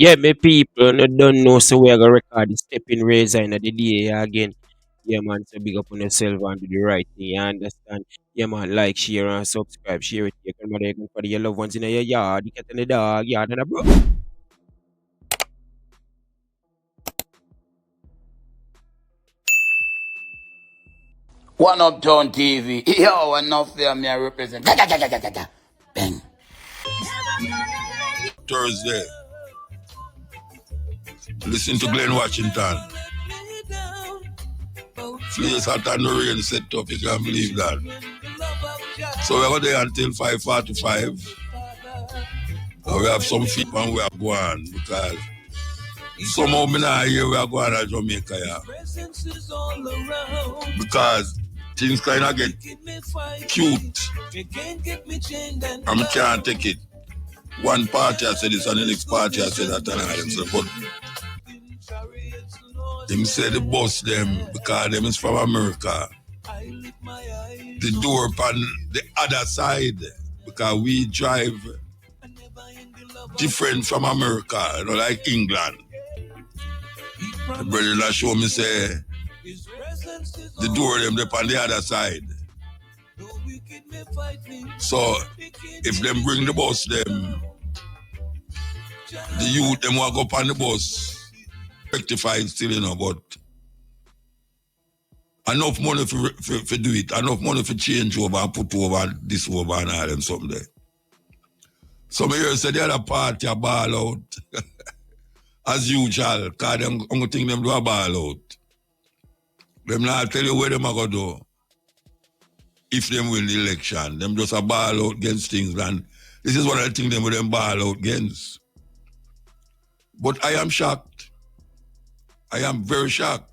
Yeah, me people no don't know so we are gonna record the stepping razor in the day again. Yeah man, so big up on yourself and do the right thing, you understand? Yeah man, like, share and subscribe, share it to your grandmother, for your loved ones in your yard, the cat and the dog, yard and a bro. One Uptown TV. Yo, enough there, me I represent. Da, da, da, da, da, da, da. Bang. Thursday. Listen to Glenn Washington. Fleas out and the rain set up, you can't believe that. So we're going there until 5:45. We have some feet and we are going because somehow me not hear we are going to Jamaica, yeah. Because things kind of get cute. And I can't take it. One party I said this and the next party I said that and all them. So, but him say the boss them because them is from America. The door on the other side because we drive different from America, you know, like England. The brother that show me say the door them on the other side. So if them bring the bus them, the youth them walk up on the bus, rectified still, you know, but enough money for do it, enough money for change over and put over this over and all them something there. Some here say the other party a ball out. As usual, because them only think them do a ball out. Them not tell you where them are going to do. If them win the election, them just a ball out against things, and this is one of the things them with them ball out against. But I am shocked. I am very shocked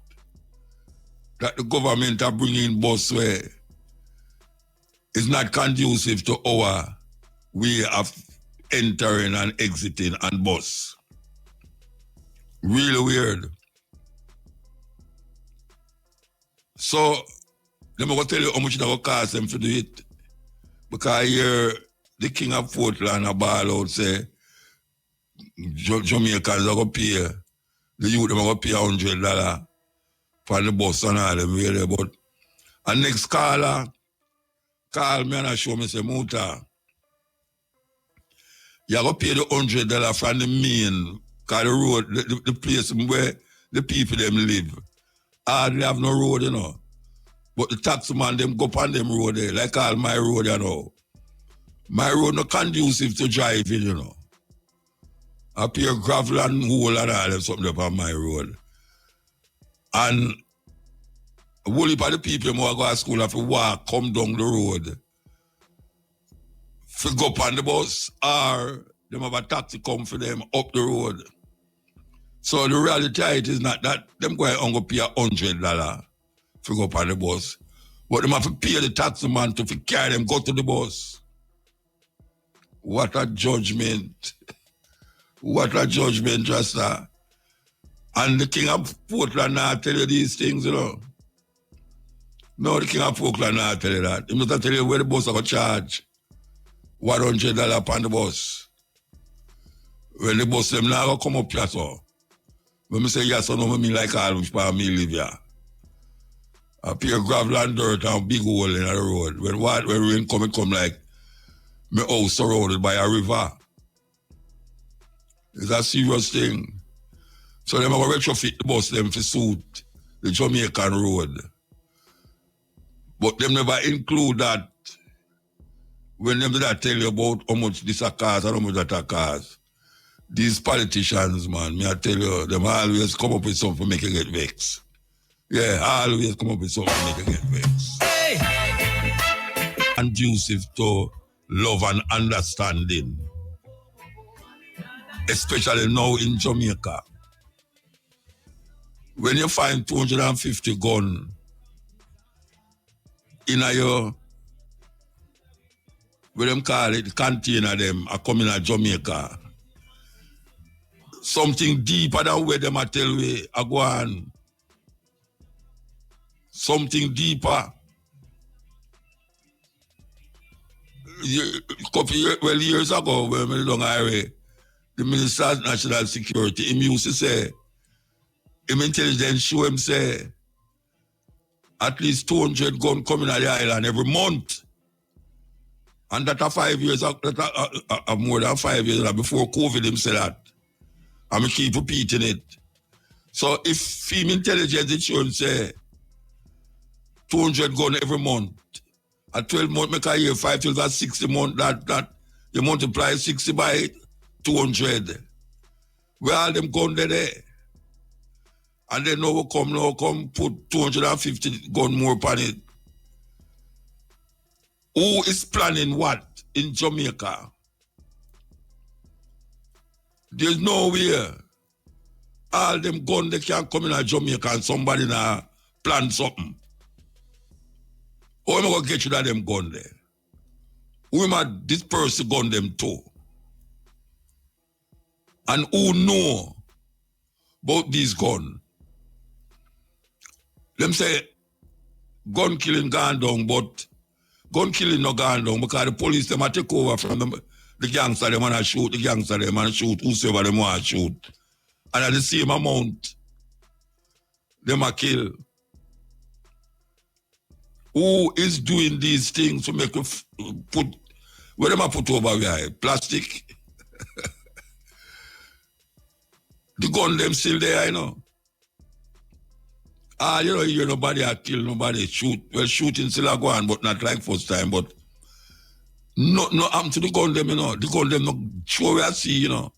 that the government are bringing bus where it's not conducive to our way of entering and exiting and bus. Really weird. So, let me go tell you how much it will cost them to do it. Because I hear the king of Portland a ball out say Jamaicans are going to pay, the youth them are going to pay $100 for the bus and all them really. But a next caller call me and show me say, Muta, you going to pay the $100 from the main, because the road, the place where the people them live, hardly have no road, you know. But the taxi man, them go up on them road there, like all my road, you know. My road not conducive to driving, you know. I pay gravel and hole and all them something up on my road. And a whole heap of the people who go to school have to walk, come down the road, to go up on the bus, or them have a taxi come for them up the road. So the reality it is not that them going to pay $100 to go up on the bus, but them have to pay the taxi man to carry them go to the bus. What a judgment. What a judgment, just that. And the king of Portland now tell you these things, you know. No, the king of Portland now tell you that. He must tell you where the bus are going to charge $100 upon the bus. When the bus them now going to come up here, so. When I say yes or no, I mean like all which part me live here. I pay gravel and dirt and big hole in the road. When rain come, it come like my house surrounded by a river. It's a serious thing. So them are going to retrofit the bus them to suit the Jamaican road. But them never include that when them do that tell you about how much this a cost and how much that a cost. These politicians, man, me I tell you, them always come up with something to make you get vexed. Yeah, always come up with something to make you get vexed. Hey! Conducive to love and understanding. Especially now in Jamaica. When you find 250 guns in your, what them call it, container them, are coming to Jamaica. Something deeper than where them are tell we are going. Something deeper. A couple years ago, when we were on the highway, the Minister of National Security, him used to say, him intelligence show him say, at least 200 gun coming on the island every month. And that are 5 years, more than 5 years before COVID, him said that. And we keep repeating it. So if film intelligence insurance say 200 gun every month, at 12 months, make a year, 5 till that 60 months, that you multiply 60 by 200. Where all them gun there? And then now come put 250 gun more upon it. Who is planning what in Jamaica? There's nowhere. All them gun they can come in Jamaica and somebody now plan something. How am I gonna get you that them gun there? Who am I this person gun them to? And who know about these guns? Them say gun killing gone down, but gun killing not gone down because the police them a take over from the gangster them and shoot the gangster them and shoot whosoever them want to shoot. And at the same amount, them a kill. Who is doing these things to make put where them a put over there? Plastic. The gun them still there, you know. You know, you nobody a kill, nobody shoot. Well, shooting still a go on, but not like first time. But no happen to the gun them, you know. The gun them no sure we see, you know.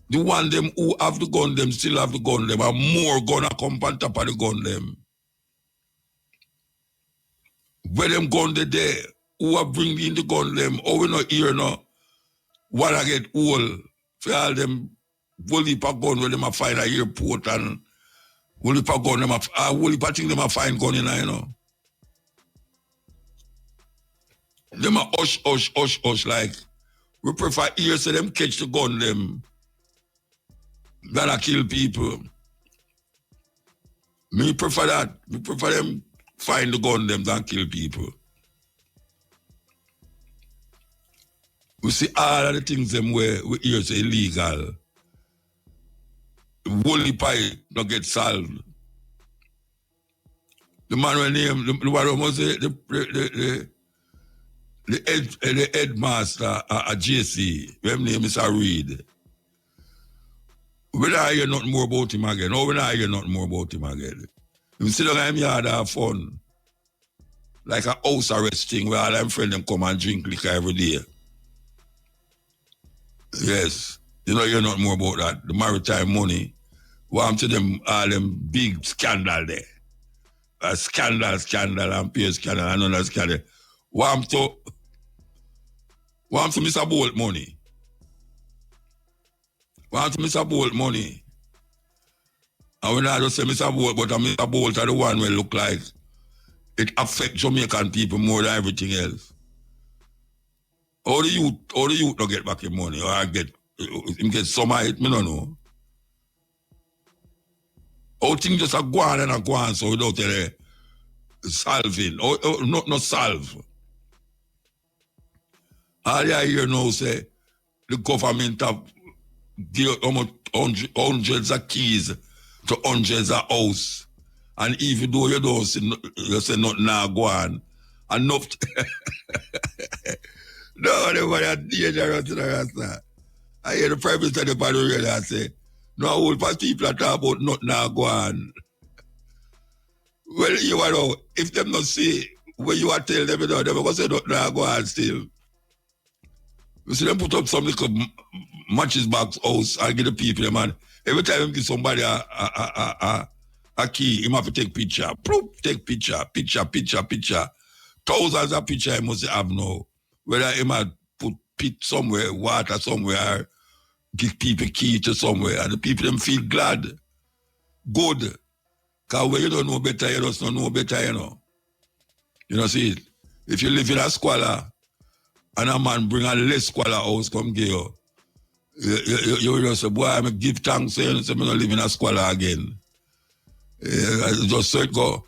The one them who have the gun them still have the gun them, and more gun a come on top of the gun them. Where them gun they there, who are bringing the gun them, oh we not here no. One I get old for all them whole heap of gun where them a find a airport and whole heap of gun them a whole heap of thing them a find gun in you know. Them a hush like we prefer here so them catch the gun them than a kill people. Me prefer that. Me prefer them find the gun them than kill people. We see all of the things them where we hear say illegal. Wholly pie not get solved. The man when name the one who say the headmaster at JC, his name is Reed. When I hear nothing more about him again, or when I hear nothing more about him again. Him sit down in yard have fun. Like a house arrest thing where all them friends them come and drink liquor every day. Yes. You know, you're not more about that. The maritime money. Want to them all them big scandal there. A scandal, and peer scandal, and another scandal. Want to Mr. Bolt money. Want to Mr. Bolt money. And when I just say Mr. Bolt, but Mr. Bolt are the one where look like it affect Jamaican people more than everything else. How the youth don't get back your money, or I get some of it, me don't know. How things just a go on and a go on, so without solving, or not solve. All I hear now say, the government have give almost hundreds of keys to hundreds of house. And even though you don't see, you say nothing now go on, enough. No, everybody are dangerous to the rasta. I hear the Prime Minister of the radio and say, no, all past people are talking about nothing now go on. Well, you know, if them not see what you are telling them, they're going to say nothing now go on still. You see them put up some little matches box house and give the people, man. Every time you give somebody a key, he have to take picture. Proof, take picture. Thousands of pictures he must have now. Whether he might put pit somewhere, water somewhere, give people key to somewhere, and the people them feel glad, good. Because when you don't know better, you just don't know better, you know. You know, see it. If you live in a squalor, and a man bring a less squalor house come give you just say, boy, I'm give thanks, so you say, I'm not live in a squalor again. Just so it go.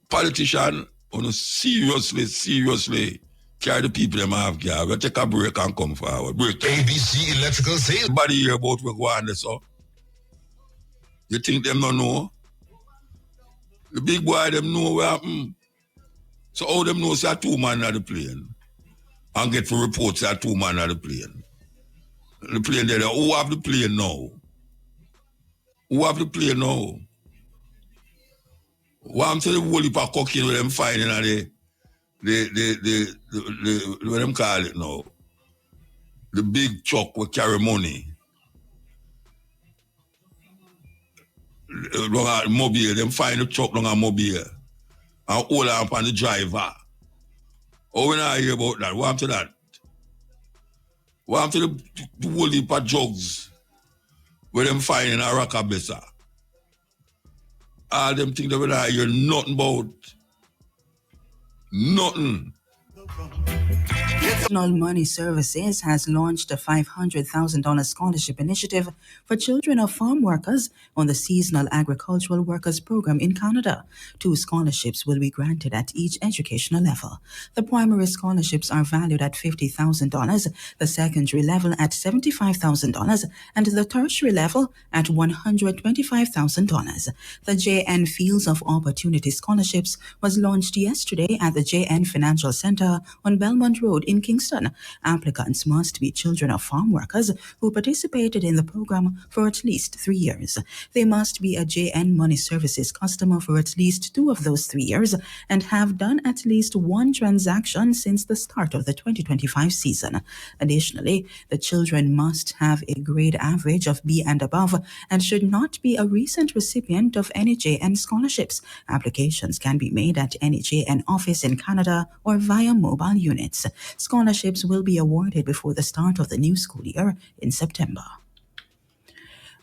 Politician, seriously carry the people them have car. We take a break and come forward. Break. ABC Electrical Sales. Everybody hear about we go on this, so. You think them don't know? The big boy them know what happen. So how them know say 2 man on the plane? And get for reports say 2 man on the plane. The plane there, who have the plane now? Who have the plane now? What I'm saying, the whole heap of cocaine with them finding and what them call it now? The big truck will carry money. Mobile, them find the truck long a mobile. And hold on upon the driver. Oh, when I hear about that, what happened to that? What happened to the whole heap of drugs where them finding a Rockabessa? All them things that we not hear nothing about. Nothing. National Money Services has launched a $500,000 scholarship initiative for children of farm workers on the Seasonal Agricultural Workers Program in Canada. 2 scholarships will be granted at each educational level. The primary scholarships are valued at $50,000, the secondary level at $75,000, and the tertiary level at $125,000. The JN Fields of Opportunity Scholarships was launched yesterday at the JN Financial Center on Belmont Road in Kingston. Applicants must be children of farm workers who participated in the program for at least 3 years. They must be a JN Money Services customer for at least 2 of those 3 years and have done at least 1 transaction since the start of the 2025 season. Additionally, the children must have a grade average of B and above and should not be a recent recipient of any JN scholarships. Applications can be made at any JN office in Canada or via mobile units. Scholarships will be awarded before the start of the new school year in September.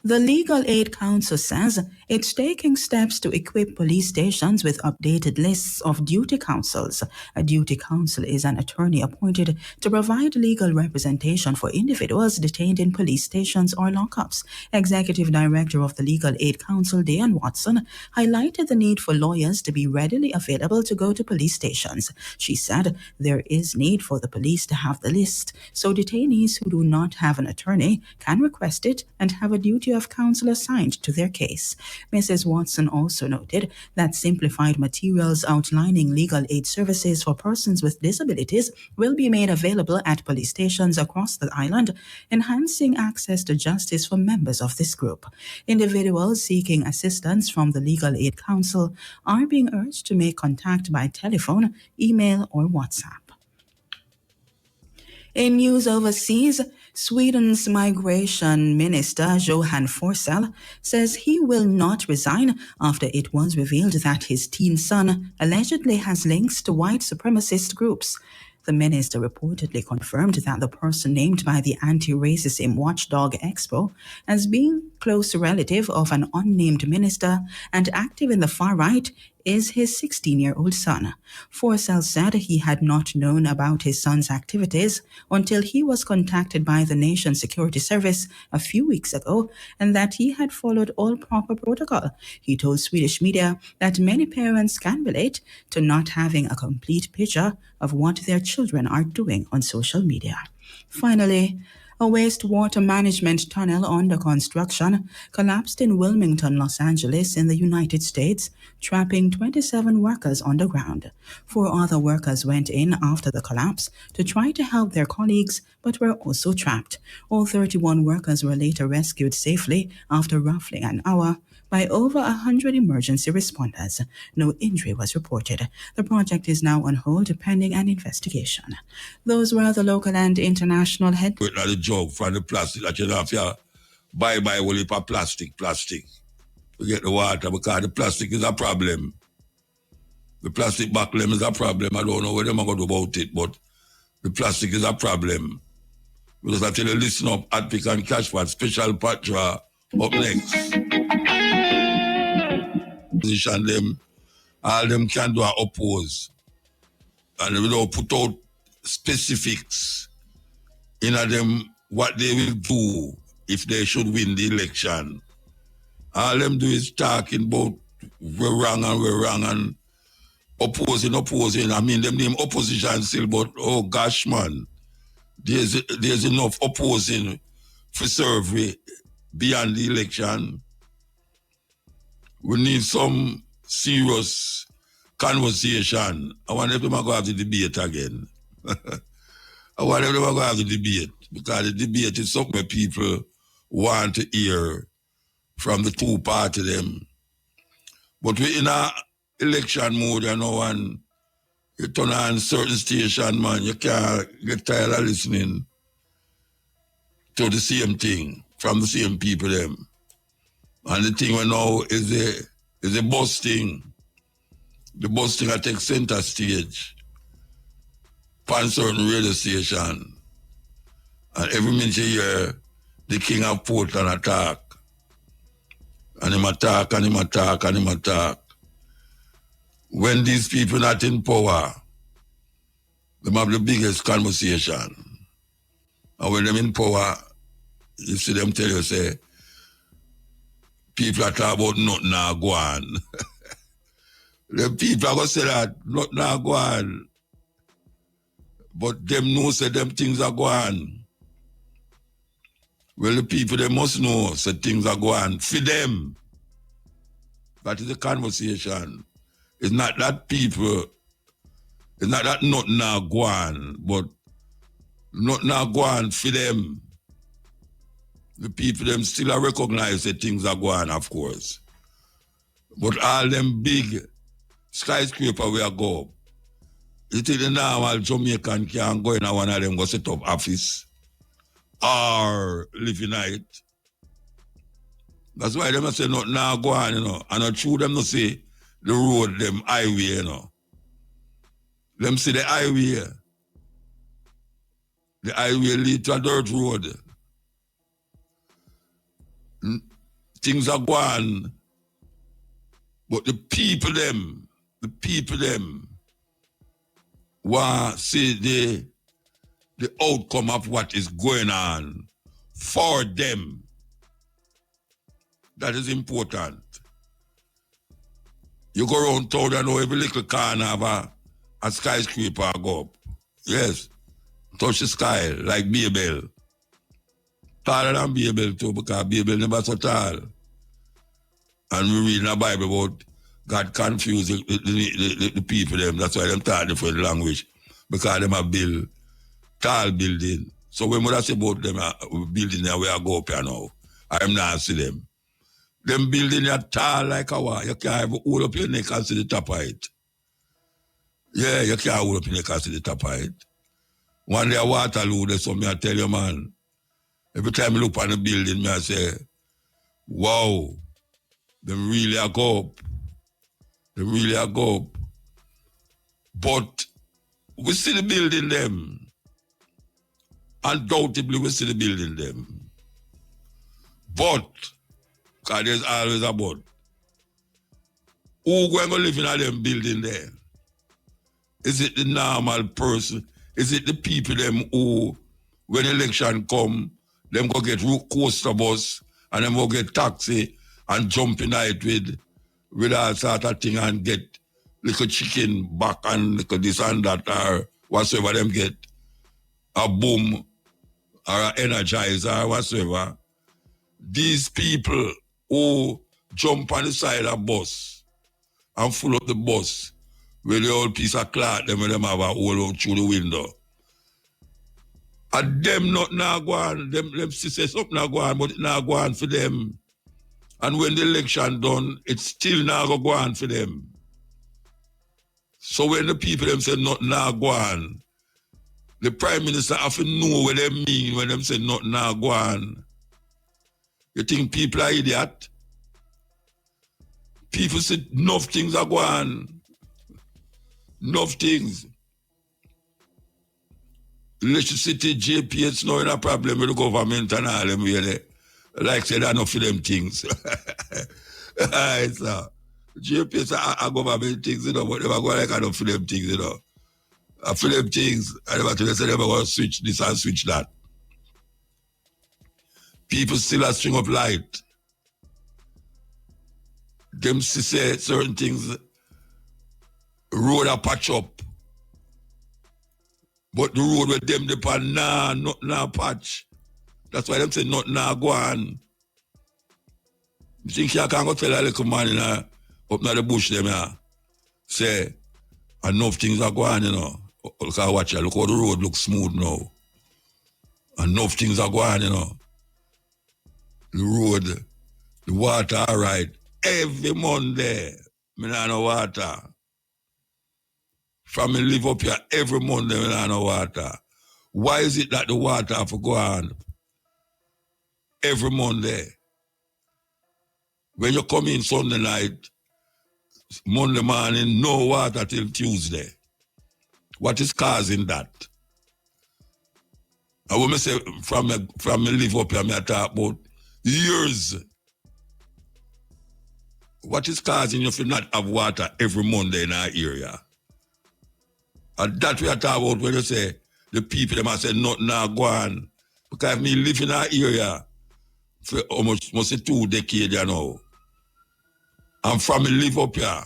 The Legal Aid Council says it's taking steps to equip police stations with updated lists of duty counsels. A duty counsel is an attorney appointed to provide legal representation for individuals detained in police stations or lockups. Executive Director of the Legal Aid Council, Diane Watson, highlighted the need for lawyers to be readily available to go to police stations. She said there is need for the police to have the list, so detainees who do not have an attorney can request it and have a duty of counsel assigned to their case. Mrs. Watson also noted that simplified materials outlining legal aid services for persons with disabilities will be made available at police stations across the island, enhancing access to justice for members of this group. Individuals seeking assistance from the Legal Aid Council are being urged to make contact by telephone, email, or WhatsApp. In news overseas, Sweden's Migration Minister Johan Forsell says he will not resign after it was revealed that his teen son allegedly has links to white supremacist groups. The minister reportedly confirmed that the person named by the anti-racism watchdog Expo as being close relative of an unnamed minister and active in the far right is his 16-year-old son. Forsell said he had not known about his son's activities until he was contacted by the nation's security service a few weeks ago and that he had followed all proper protocol. He told Swedish media that many parents can relate to not having a complete picture of what their children are doing on social media. Finally, a wastewater management tunnel under construction collapsed in Wilmington, Los Angeles, in the United States, trapping 27 workers underground. 4 other workers went in after the collapse to try to help their colleagues, but were also trapped. All 31 workers were later rescued safely after roughly an hour by over 100 emergency responders. No injury was reported. The project is now on hold pending an investigation. Those were the local and international headlines. With the jug from the plastic that you have to buy whole heap of plastic. We get the water because the plastic is a problem. The plastic bottle is a problem. I don't know what they're going to do about it, but the plastic is a problem. Because I tell you, listen up, Adpic and Cashpot, special pot draw up next. Position them, all them can do are oppose. And we don't put out specifics in them what they will do if they should win the election. All them do is talking about we're wrong and opposing. I mean, them name opposition still, but oh gosh, man, there's enough opposing for serve beyond the election. We need some serious conversation. I want them to go have the debate again. I want them to go have the debate because the debate is something that people want to hear from the two parties them. But we're in a election mode, you know, and you turn on certain station, man, you can't get tired of listening to the same thing from the same people them. And the thing we know is a bus thing. The bus thing I take center stage on certain radio station. And every minute you hear the king of Portland attack. And him attack, and him attack, and him attack. When these people not in power, they have the biggest conversation. And when them in power, you see them tell you, say, people are talking about nothing now go on. The people are going to say that, nothing now go on. But them know, say, them things are going on. Well, the people, they must know, say, things are going on. For them, that is the conversation. It's not that people, it's not that nothing now go on, but nothing now go on for them. The people, them still recognize that things are going on, of course. But all them big skyscraper we are go up. You think the normal Jamaican can go in one of them go set up office or live in it. That's why them say nothing now go on, you know. And not true them not say the road, them highway, you know. Them say the highway. The highway lead to a dirt road. Things are going, but the people them want to see the outcome of what is going on for them. That is important. You go around town and know every little corner have a skyscraper go up. Yes. Touch the sky like Babel. Taller than Babel too, because Babel never so tall. And we read in the Bible about God confused the people them. That's why them talk different language. Because them a build tall building. So when we say about them building there, we are go up here now. I'm not see them. Them building are tall like a wall. You can't even hold up your neck and see the top of it. Yeah, you can't hold up your neck and see the top of it. One day Waterloo, there's something I tell you, man. Every time I look on the building, I say, wow, them really are go up. They really are go up. But we see the building them. Undoubtedly, we see the building them. But, because there's always a but, who going to live in a them building there? Is it the normal person? Is it the people them who, when election come, them go get coaster bus and them go get taxi and jump in it with all sort of thing and get little chicken back and little this and that or whatsoever them get, a boom or an energizer or whatsoever. These people who jump on the side of bus and full up the bus with the old piece of cloth them have a hole out through the window. And them not now go on, them say something not go on, but it not go on for them. And when the election done, it's still not go on for them. So when the people them say nothing now go on, the Prime Minister have to know what they mean when them say nothing now go on. You think people are idiot? People say enough things are going on. Enough things. Electricity, JPS, no a problem with the government and all them really. Like said, enough of them things. Right, so. JPS are government things, you know, but they are going like enough of them things, you know. For them things, I never tell you, they never going to switch this and switch that. People still are string up light. Them say certain things Road a patch up. But the road with them depend not patch. That's why them say not go on. You think you can't go tell a little man up in the bush them say enough things are going, Look how watch look how the road looks smooth now. Enough things are going, The road, the water alright. Every Monday, me not no water. From me live up here every Monday, me not no water. Why is it that the water have to go on every Monday? When you come in Sunday night, Monday morning, no water till Tuesday. What is causing that? And when I say from me live up here, I talk about years. What is causing you to not have water every Monday in our area? And that we are talking about when you say the people them say nothing now go on. Because me live in our area for almost 2 decades now. And from me live up here,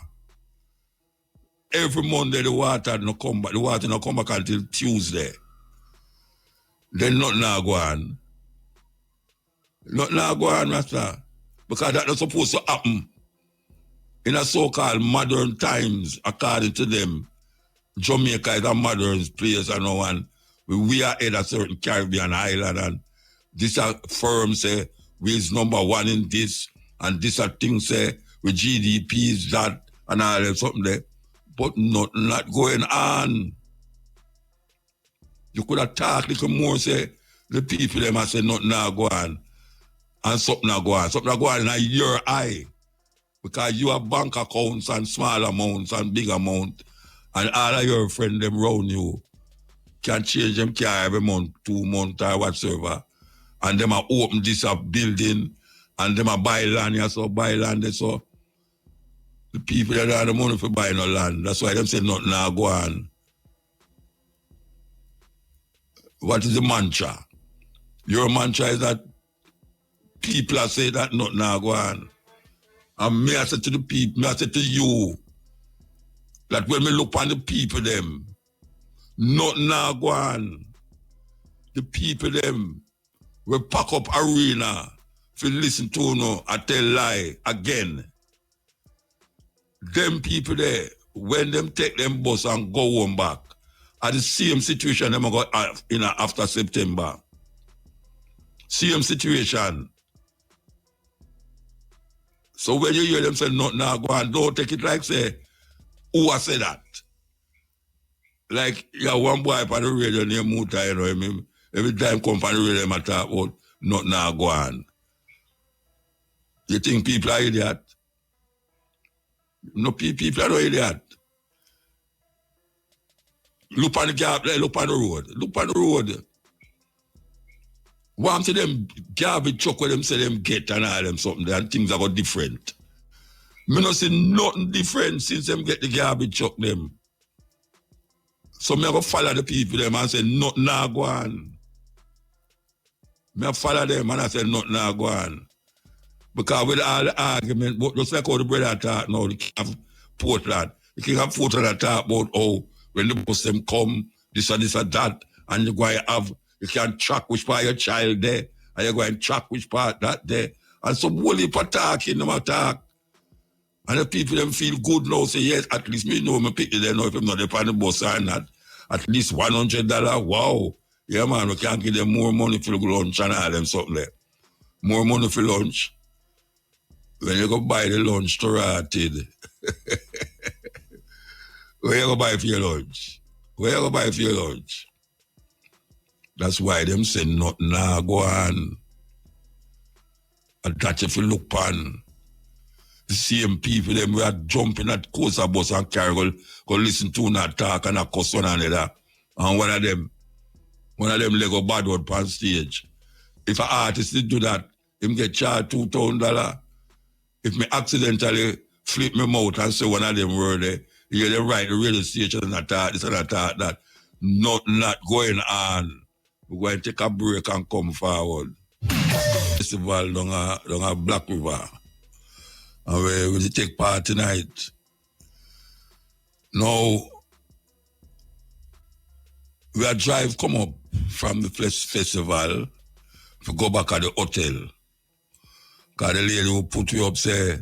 every Monday the water no come back. The water no come back until Tuesday. Then nothing now go on. Nothing now go on, master. Because that's not supposed to happen in a so-called modern times, according to them. Jamaica is a modern place and no one. We are in a certain Caribbean island and this a firm say we is number one in this and this a thing say with GDP is that and all that something there. But nothing not going on. You could have talked a little more, say the people them say nothing not go on and something not go on. Something not go on in your eye. Because you have bank accounts and small amounts and big amount and all of your friends them around you can change them car every month, 2 months or whatsoever. And them are open this up building and them are buy land, so buy land, so the people that have the money for buy no land. That's why them say nothing now go on. What is the mantra? Your mantra is that people are saying that nothing now go on. And me I say to the people, me I say to you, that when me look on the people them, nothing now go on. The people them will pack up arena for listen to no I tell lie again. Them people there, when them take them bus and go home back, are the same situation them go in after September. Same situation. So when you hear them say nothing now go on, don't take it like say, who I say that? Like, one boy on the radio named Muta, every time come on the radio, I talk about nothing now go on. You think people are idiot? No, people are not idiot. Look on the gap, look on the road. Look on the road. One to them garbage truck where them say them get and all them something and things are got different. Me not see nothing different since them get the garbage truck them. So me go follow the people them and say nothing now go on. Me follow them and I say nothing now go on. Because with all the argument, but just like how the brother talk now, the king of Portland, the king of Portland talk about when the bus them come, this and that, and you're going to have, you can track which part your child there, and you're going to track which part that there. And some whole heap of talking them attack. And the people them feel good now, say, yes, at least me know me pick it there now if I'm not on the bus or not. At least $100, wow. Yeah, man, we can give them more money for lunch and all them something there. More money for lunch. When you go buy the lunch to rotted, where you go buy for your lunch? Where you go buy for your lunch? That's why them say nothing now go on. And that if you look on, the same people them we are jumping at coaster bus and carry go listen to and talk and a cuss one another. And one of them Lego bad word on stage. If an artist did do that, him get charged $2,000. If me accidentally flip my mouth and say one of them word there, you hear them write the radio station and attack this and attack that. Nothing not going on. We're going to take a break and come forward. Festival down a Black River. And we will take part tonight. Now, we are drive come up from the festival to go back at the hotel. Because the lady who put you up say,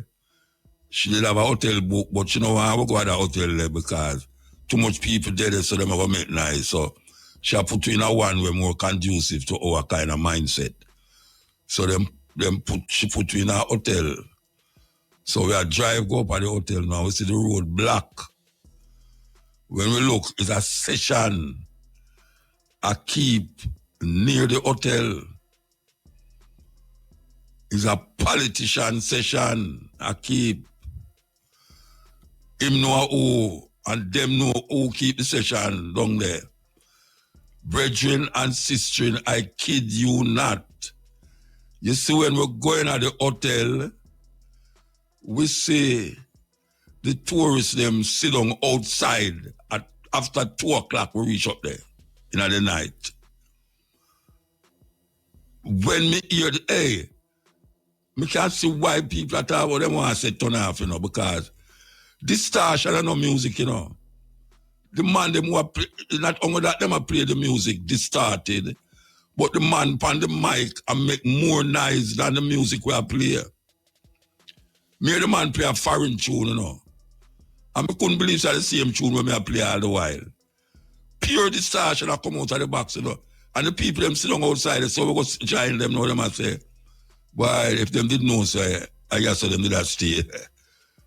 she did have a hotel book, but she know I will go at the hotel there because too much people there, so them have make nice. So she put you in a one way more conducive to our kind of mindset. So she put you in a hotel. So we are drive go up at the hotel now. We see the road black. When we look, it's a session. I keep near the hotel. It's a politician session. I keep him know who and them know who keep the session down there. Brethren and sistren, I kid you not. You see, when we're going at the hotel, we see the tourists them sit down outside at after 2 o'clock we reach up there in the night. When me hear the me can't see why people are talking about them want to say turn off, you know, because distortion and no music, you know. The man them who play, not only that them play the music distorted, but the man on the mic and make more noise than the music we play. Me the man play a foreign tune, you know. And I couldn't believe it's the same tune when I play all the while. Pure distortion I come out of the box, you know. And the people them sit down outside, so we go join them now, them and say, boy, if them didn't know, so I guess them did not stay.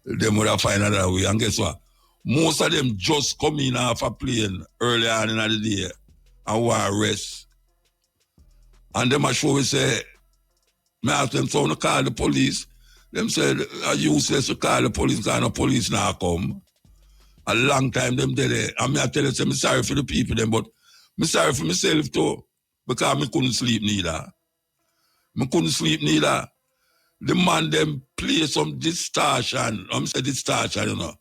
Them would have find another way. And guess what? Most of them just come in off a plane early on in the day and want to rest. And them a show we say, me ask them, so to call the police. Them said, are useless to call the police because the police now come. A long time them did it. And me I tell you, say, I'm sorry for the people them, but I'm sorry for myself too. Because I couldn't sleep neither. I couldn't sleep neither. The man them play some distortion. I'm saying distortion, you know.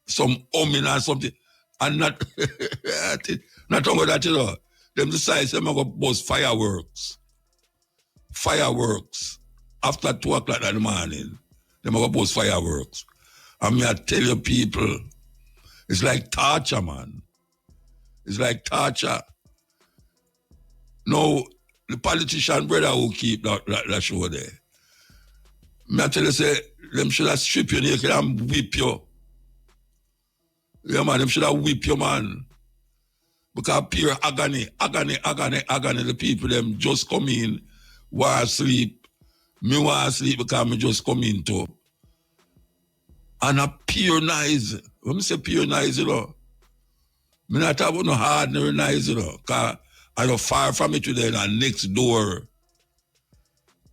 Some humming or something. And not only that, you know. Them decide them go bust fireworks. Fireworks. After 2 o'clock in the morning, them go bust fireworks. And me I tell you people, it's like torture, man. It's like torture. No, the politician brother who keep that show there. Me I tell you, say, them should have strip you naked and whip you. Yeah, man, them should have whip you, man. Because pure agony. The people, them just come in, want to sleep. Me want to sleep because me just come in too. And a pure noise. When I say pure noise, you know, me not talk about no ordinary noise, you know, because I know far from it today, and next door.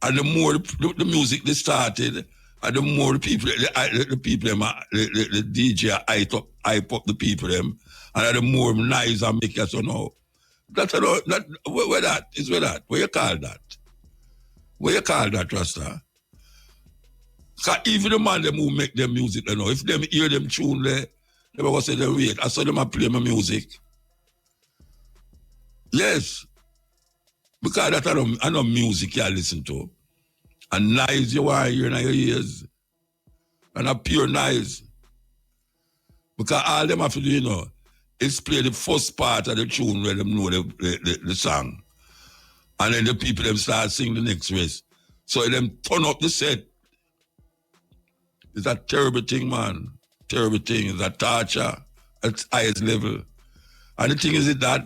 And the more the music they started, and the more the people, the DJ hype up the people them, and the more noise I make it, so now. That's where that is where that. Where you call that? Where you call that, Rasta? Because even the man them who make them music, you know, if them hear them tune there, they will say, wait, I saw them play my music. Yes. Because that's I know music you listen to. And noise you want to hear in your ears. And a pure noise. Because all them have to do, you know, is play the first part of the tune where them know the song. And then the people them start singing the next verse. So them turn up the set. It's a terrible thing, man. Terrible thing. It's a torture at highest level. And the thing is that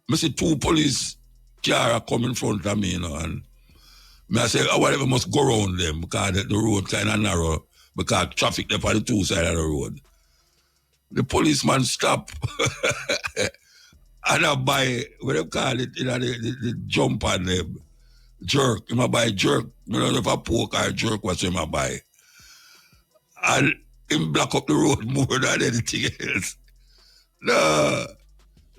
I see 2 police cars come in front of me, you know, and I say, whatever must go around them because the road kind of narrow because traffic there on the 2 sides of the road. The policeman stop and I buy, what they call it, you know, the jump on them, jerk. I buy jerk. I don't know if I poke or jerk, what's in my buy. And him block up the road more than anything else. No,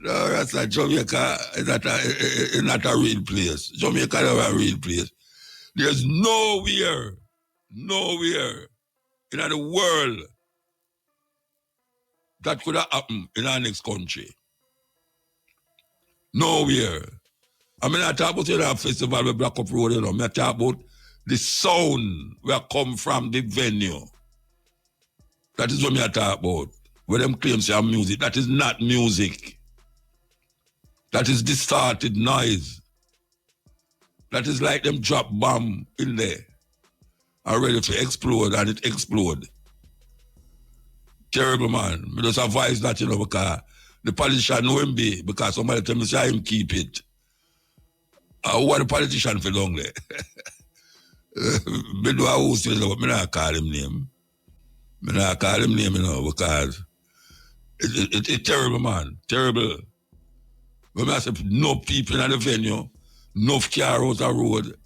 that's not Jamaica. It's not a real place. Jamaica is not a real place. There's nowhere in the world that could have happened in our next country. Nowhere. I mean, I talk about the festival with Black Up Road, you know. I talk about the sound where come from the venue. That is what I talk about. where them claims say music. That is not music. That is distorted noise. That is like them drop bomb in there and ready to explode, and it explode. Terrible, man. I just advise that, because the politician know him be, because somebody tell me say him keep it. What the politician for long there? Me do a host, but me not call him name. Me not call him name, because it's terrible, man. Terrible. When I say no people in the venue, no car out the road,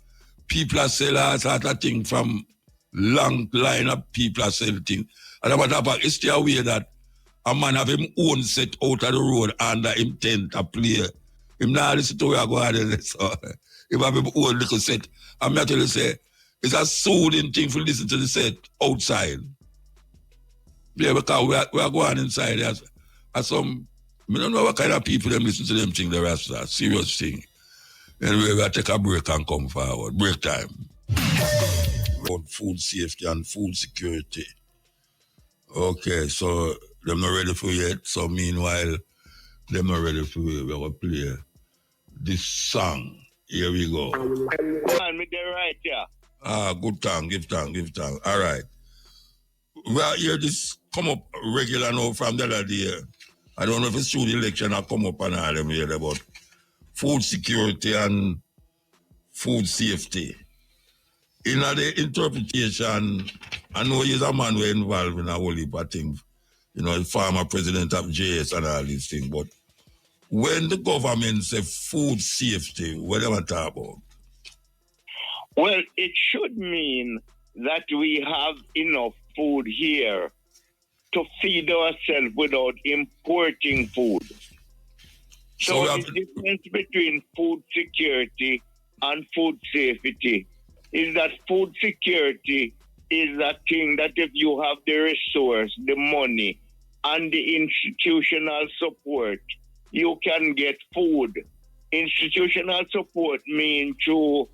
people are selling all sort of things from long line of people are selling things. And about that, it's still aware that a man have him own set out of the road under him tent to play. Him not listen to where I go out there. So, if I have him own little set, I'm not tell you say, it's a soothing thing for listen to the set outside. Yeah, because we are going inside. There's some, I don't know what kind of people them listen to them thing, the rest of that serious thing. Anyway, we'll take a break and come forward. Break time. About food safety and food security. Okay, so them not ready for yet. So meanwhile, them not ready for it. We're going to play this song. Here we go. Man, me there right here. Good time. Give time. All right. Well, hear this come up regular now from the other day. I don't know if it's through the election or come up and all them here about food security and food safety. In the interpretation, I know he's a man who is involved in a whole heap of things. The former president of JS and all these things. But when the government say food safety, what do you talk about? Well, it should mean that we have enough food here to feed ourselves without importing food. So the difference between food security and food safety is that food security is a thing that if you have the resource, the money, and the institutional support, you can get food. Institutional support means through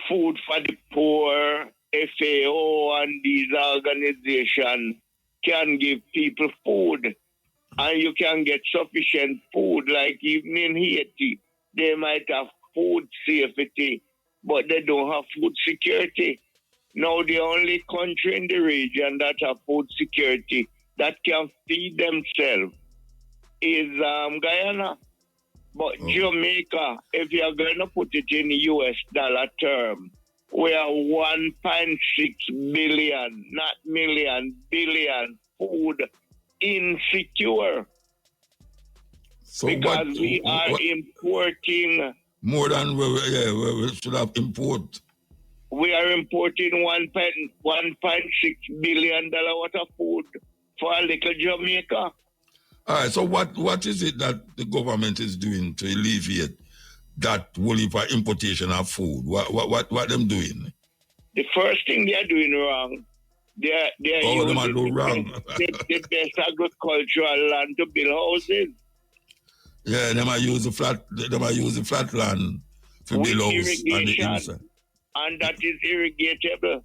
food for the poor, FAO, and these organizations can give people food. And you can get sufficient food, like even in Haiti, they might have food safety, but they don't have food security. Now, the only country in the region that have food security that can feed themselves is Guyana. But Jamaica, if you're going to put it in US dollar term, we are 1.6 billion, not million, billion food insecure. So because we are importing more than we should have import. We are importing $1.6 billion worth of food for a little Jamaica. All right, so what is it that the government is doing to alleviate that whole for importation of food? What them doing? The first thing they are doing wrong, they're using the best agricultural land to build houses. Yeah, they might use the flat land to build houses on the inside. And that is irrigatable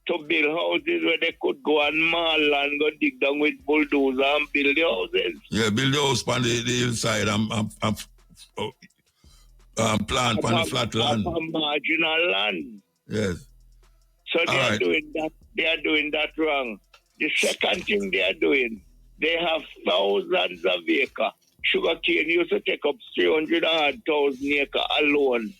to build houses where they could go and maul and go dig down with bulldozer and build the houses. Yeah, build the house on the hillside and plant on the flat land. On marginal land. Yes. So they are doing that. They are doing that wrong. The second thing they are doing, they have thousands of acres. Sugarcane used to take up 300,000 acres alone.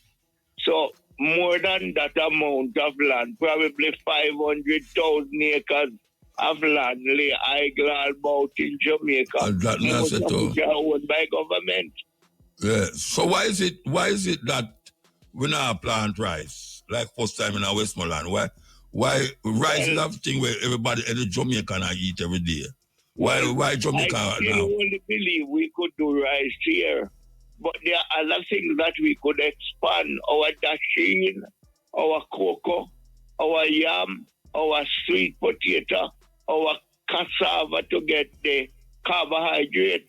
So more than that amount of land, probably 500,000 acres of land lay idle about in Jamaica. And that most of which are owned by government. Yeah. So why is it that we not plant rice like first time in our Westmoreland? Why rice is a thing where everybody in Jamaica eat every day? Why Jamaica I now? only believe we could do rice here. But there are other things that we could expand. Our dasheen, our cocoa, our yam, our sweet potato, our cassava to get the carbohydrate.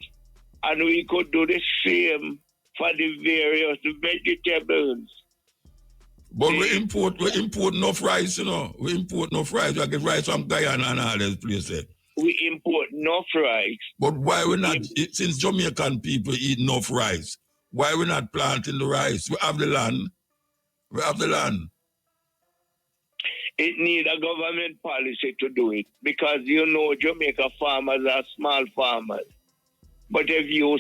And we could do the same for the various vegetables. But we import enough rice, We import enough rice. We get rice from Guyana and all those places. we import enough rice. But why we not, since Jamaican people eat enough rice, why we not planting the rice? We have the land. We have the land. It need a government policy to do it because Jamaica farmers are small farmers. But if you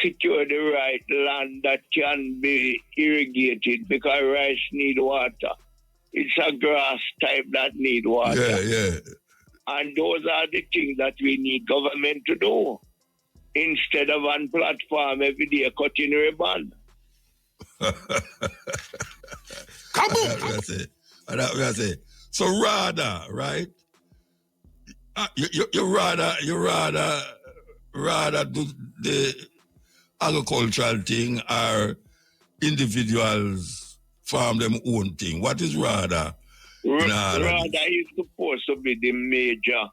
secure the right land that can be irrigated because rice need water. It's a grass type that need water. Yeah. And those are the things that we need government to do. Instead of on platform every day cutting ribbon. Come on! That's what I say. So rather, right? You rather do the agricultural thing or individuals farm them own thing? What is rather? Rather is supposed to be the major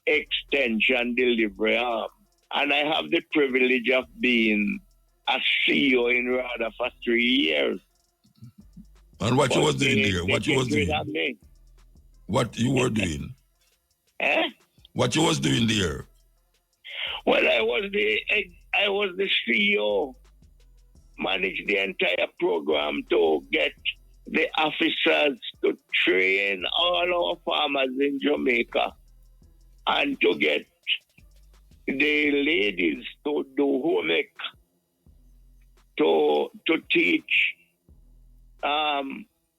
extension delivery arm. And I have the privilege of being a CEO in RADA for 3 years. And what you was doing there? What you was doing? What you were doing? What you was doing there? Well, I was the CEO, managed the entire program to get the officers to train all our farmers in Jamaica and to get the ladies to do homework, to teach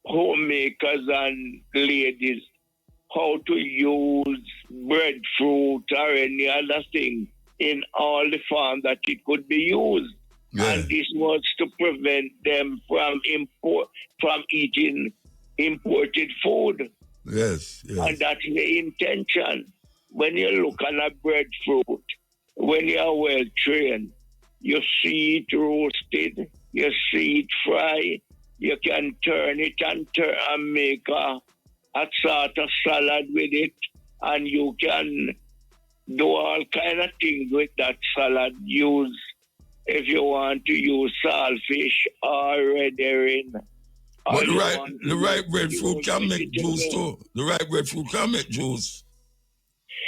homemakers and ladies how to use breadfruit or any other thing in all the farms that it could be used. Yeah. And this was to prevent them from eating imported food. Yes. And that's the intention. When you look on a breadfruit, when you are well trained, you see it roasted, you see it fried, you can turn it and make a sort of salad with it, and you can do all kind of things with that salad. Use, if you want to use saltfish or red herring. But the right breadfruit can make juice too. The right breadfruit can make juice.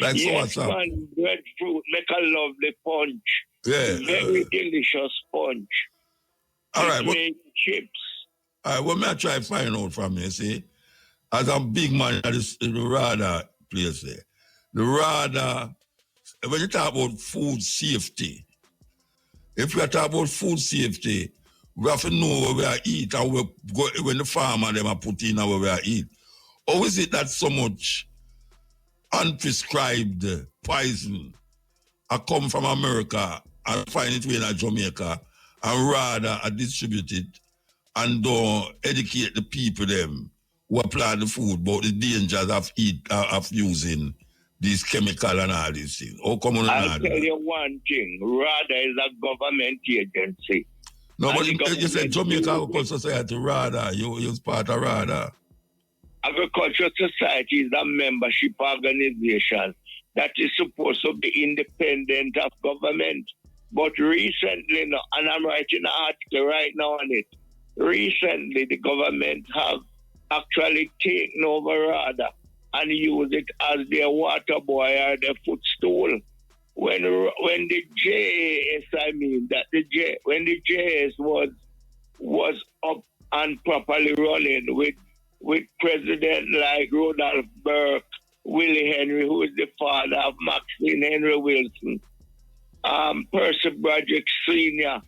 Like yes, so man, breadfruit make a lovely punch. Yeah. Very delicious punch. All right. Make chips. All right, what may I try to find out from you, see? As a big man at the RADA place there. The RADA, when you talk about food safety, if we talk about food safety, we have to know where we are eat and when the farmer them are put in where we are eat. Or is it that so much unprescribed poison I come from America and find it in Jamaica and rather are distributed and don't educate the people them who apply the food about the dangers of using these chemical and all these things? How come on? I'll tell you one thing. RADA is a government agency. No, but you said Jamaica Agricultural Society, RADA. You was part of RADA. Agricultural Society is a membership organization that is supposed to be independent of government. But recently, and I'm writing an article right now on it, recently the government have actually taken over RADA and used it as their water boy or their footstool. When the JAS, when the JAS was up and properly running with president like Rodolph Burke, Willie Henry, who is the father of Maxine Henry Wilson, Percy Broderick Sr.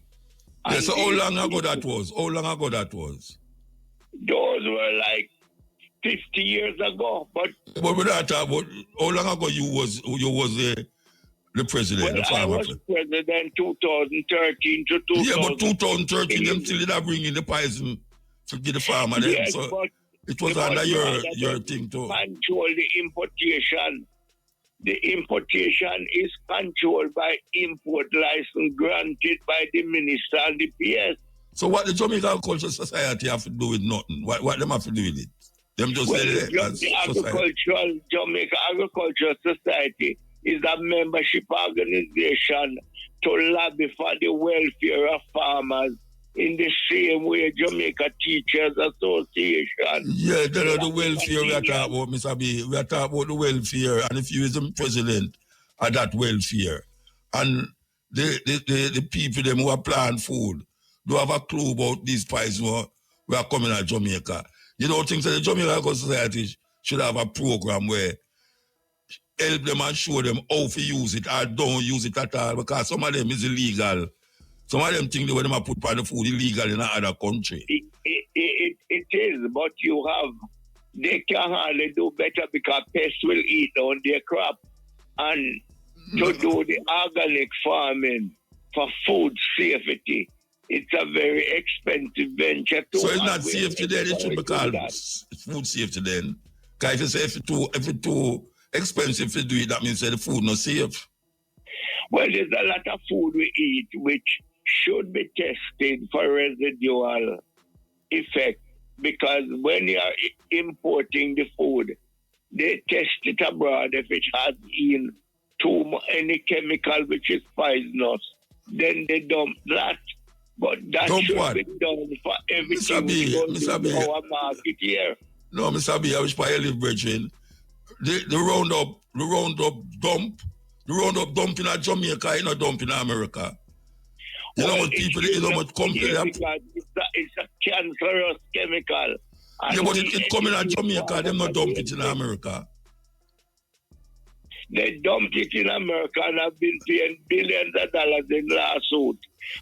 Yeah, so how long ago that was? How long ago that was? Those were like 50 years ago. But we don't talk about how long ago you was the president, well, the farmer. I was president 2013 to 2000. Yeah, but 2013, them still did bring in the poison to give the farmer. Yes, so but it was under your thing too. Control the importation. The importation is controlled by import license granted by the minister and the PS. So what the Jamaica Agricultural Society have to do with nothing? What them have to do with it? Them just well, say the Jamaica Agricultural Society is a membership organization to lobby for the welfare of farmers in the same way Jamaica Teachers Association. Yeah, the welfare we are talking about, Mr. B. We are talking about the welfare, and if you is the president of that welfare, and the people them who are planning food don't have a clue about these prices we are coming at Jamaica. You don't think that the Jamaica Society should have a program where help them and show them how to use it or don't use it at all, because some of them is illegal. Some of them think they want to put on the food illegal in another country. It is, but they can hardly do better because pests will eat on their crop. And to do the organic farming for food safety, it's a very expensive venture too. So it's not safety then, it should be called food safety then. Because if you say if it's too expensive to do it, that means that the food not safe. Well, there's a lot of food we eat which should be tested for residual effect, because when you are importing the food, they test it abroad. If it has in any chemical which is poisonous, then they dump that. But that should be done for everything which goes into our market here. No, Mr. B, I wish I live, brethren. The roundup dump in Jamaica, you know, dump in America. You know what people, you know what company have. It's a cancerous chemical. Yeah, but it come in Jamaica, them not dump it in America. They dumped it in America and have been paying billions of dollars in lawsuit.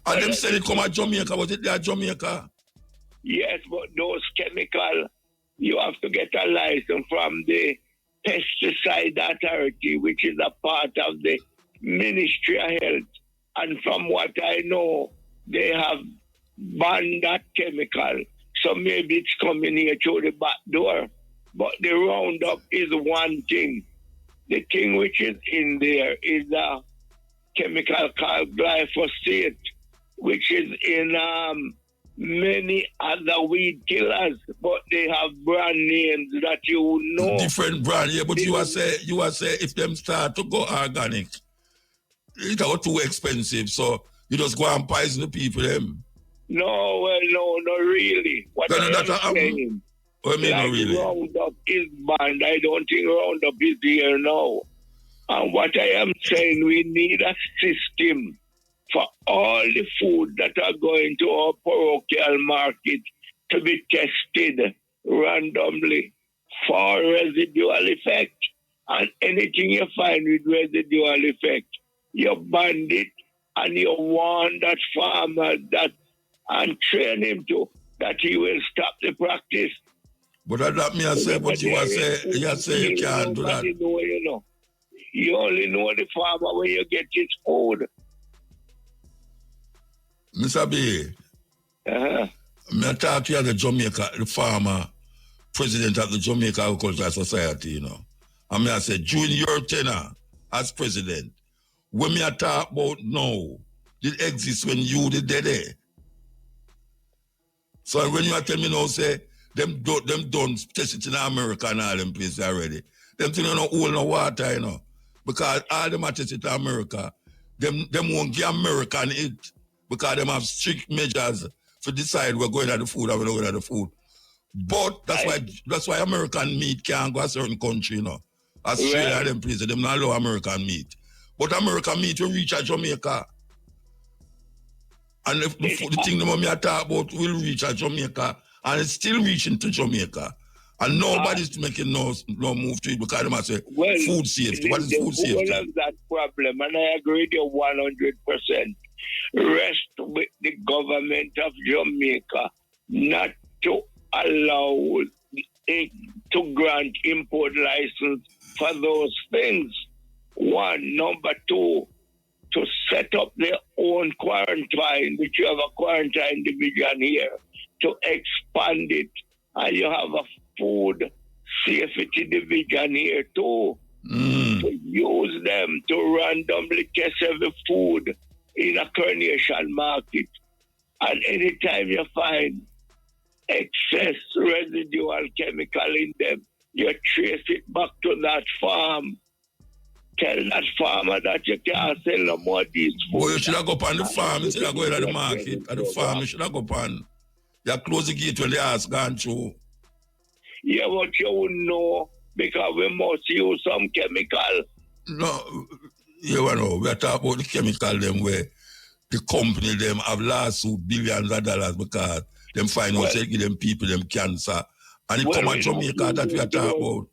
And them said it come at Jamaica, but it there Jamaica. Yes, but those chemicals, you have to get a license from the Pesticide Authority, which is a part of the Ministry of Health. And from what I know, they have banned that chemical. So maybe it's coming here through the back door. But the Roundup is one thing. The thing which is in there is a chemical called glyphosate, which is in many other weed killers, but they have brand names that you know. Different brand, yeah, but you are say if them start to go organic, it's all too expensive, so you just go and poison the people them. No, well, no, not really. What I am saying, not really. Roundup is banned. I don't think Roundup is here now. And what I am saying, we need a system for all the food that are going to our parochial market to be tested randomly for residual effect. And anything you find with residual effect, you ban it and you warn that farmer that and train him to that he will stop the practice. But that me I say, but you say you can't do that. Know, you know. You only know the farmer when you get his food. Mr. B, I talk to you as the Jamaica, the farmer, president of the Jamaica Agricultural Society, you know. And I say, during your tenure as president, when me talk about now, did exist when you did there. So when you tell me now, say, them done test it in America and all them places already. Them things don't hold no water, you know. Because all them test it in America, them won't give American it. Because them have strict measures to decide we're going at the food or we're not going at the food. But that's why American meat can't go a certain country, you know. Australia, them places, them not allow American meat. But American meat will reach Jamaica. And if the thing the mommy I talk about will reach Jamaica, and it's still reaching to Jamaica. And nobody's making no move to it because they must say food safety. What is food safety? Of that problem, and I agree with you 100%. Rest with the government of Jamaica not to allow to grant import license for those things. One. Number two, to set up their own quarantine, which you have a quarantine division here, to expand it. And you have a food safety division here too. To use them to randomly test every food in a coronation market. And anytime you find excess residual chemical in them, you trace it back to that farm. Tell that farmer that you can't sell no more these food. Boy, you should have go on the farm instead of going to the market. At the farm, you should have go on. You close the gate when the ass gone through. Yeah, but you wouldn't know because we must use some chemical. No, you know, we are talking about the chemical them where the company them have lawsuit billions of dollars because them find out they give them people them cancer. And it come at Jamaica that we are talking about.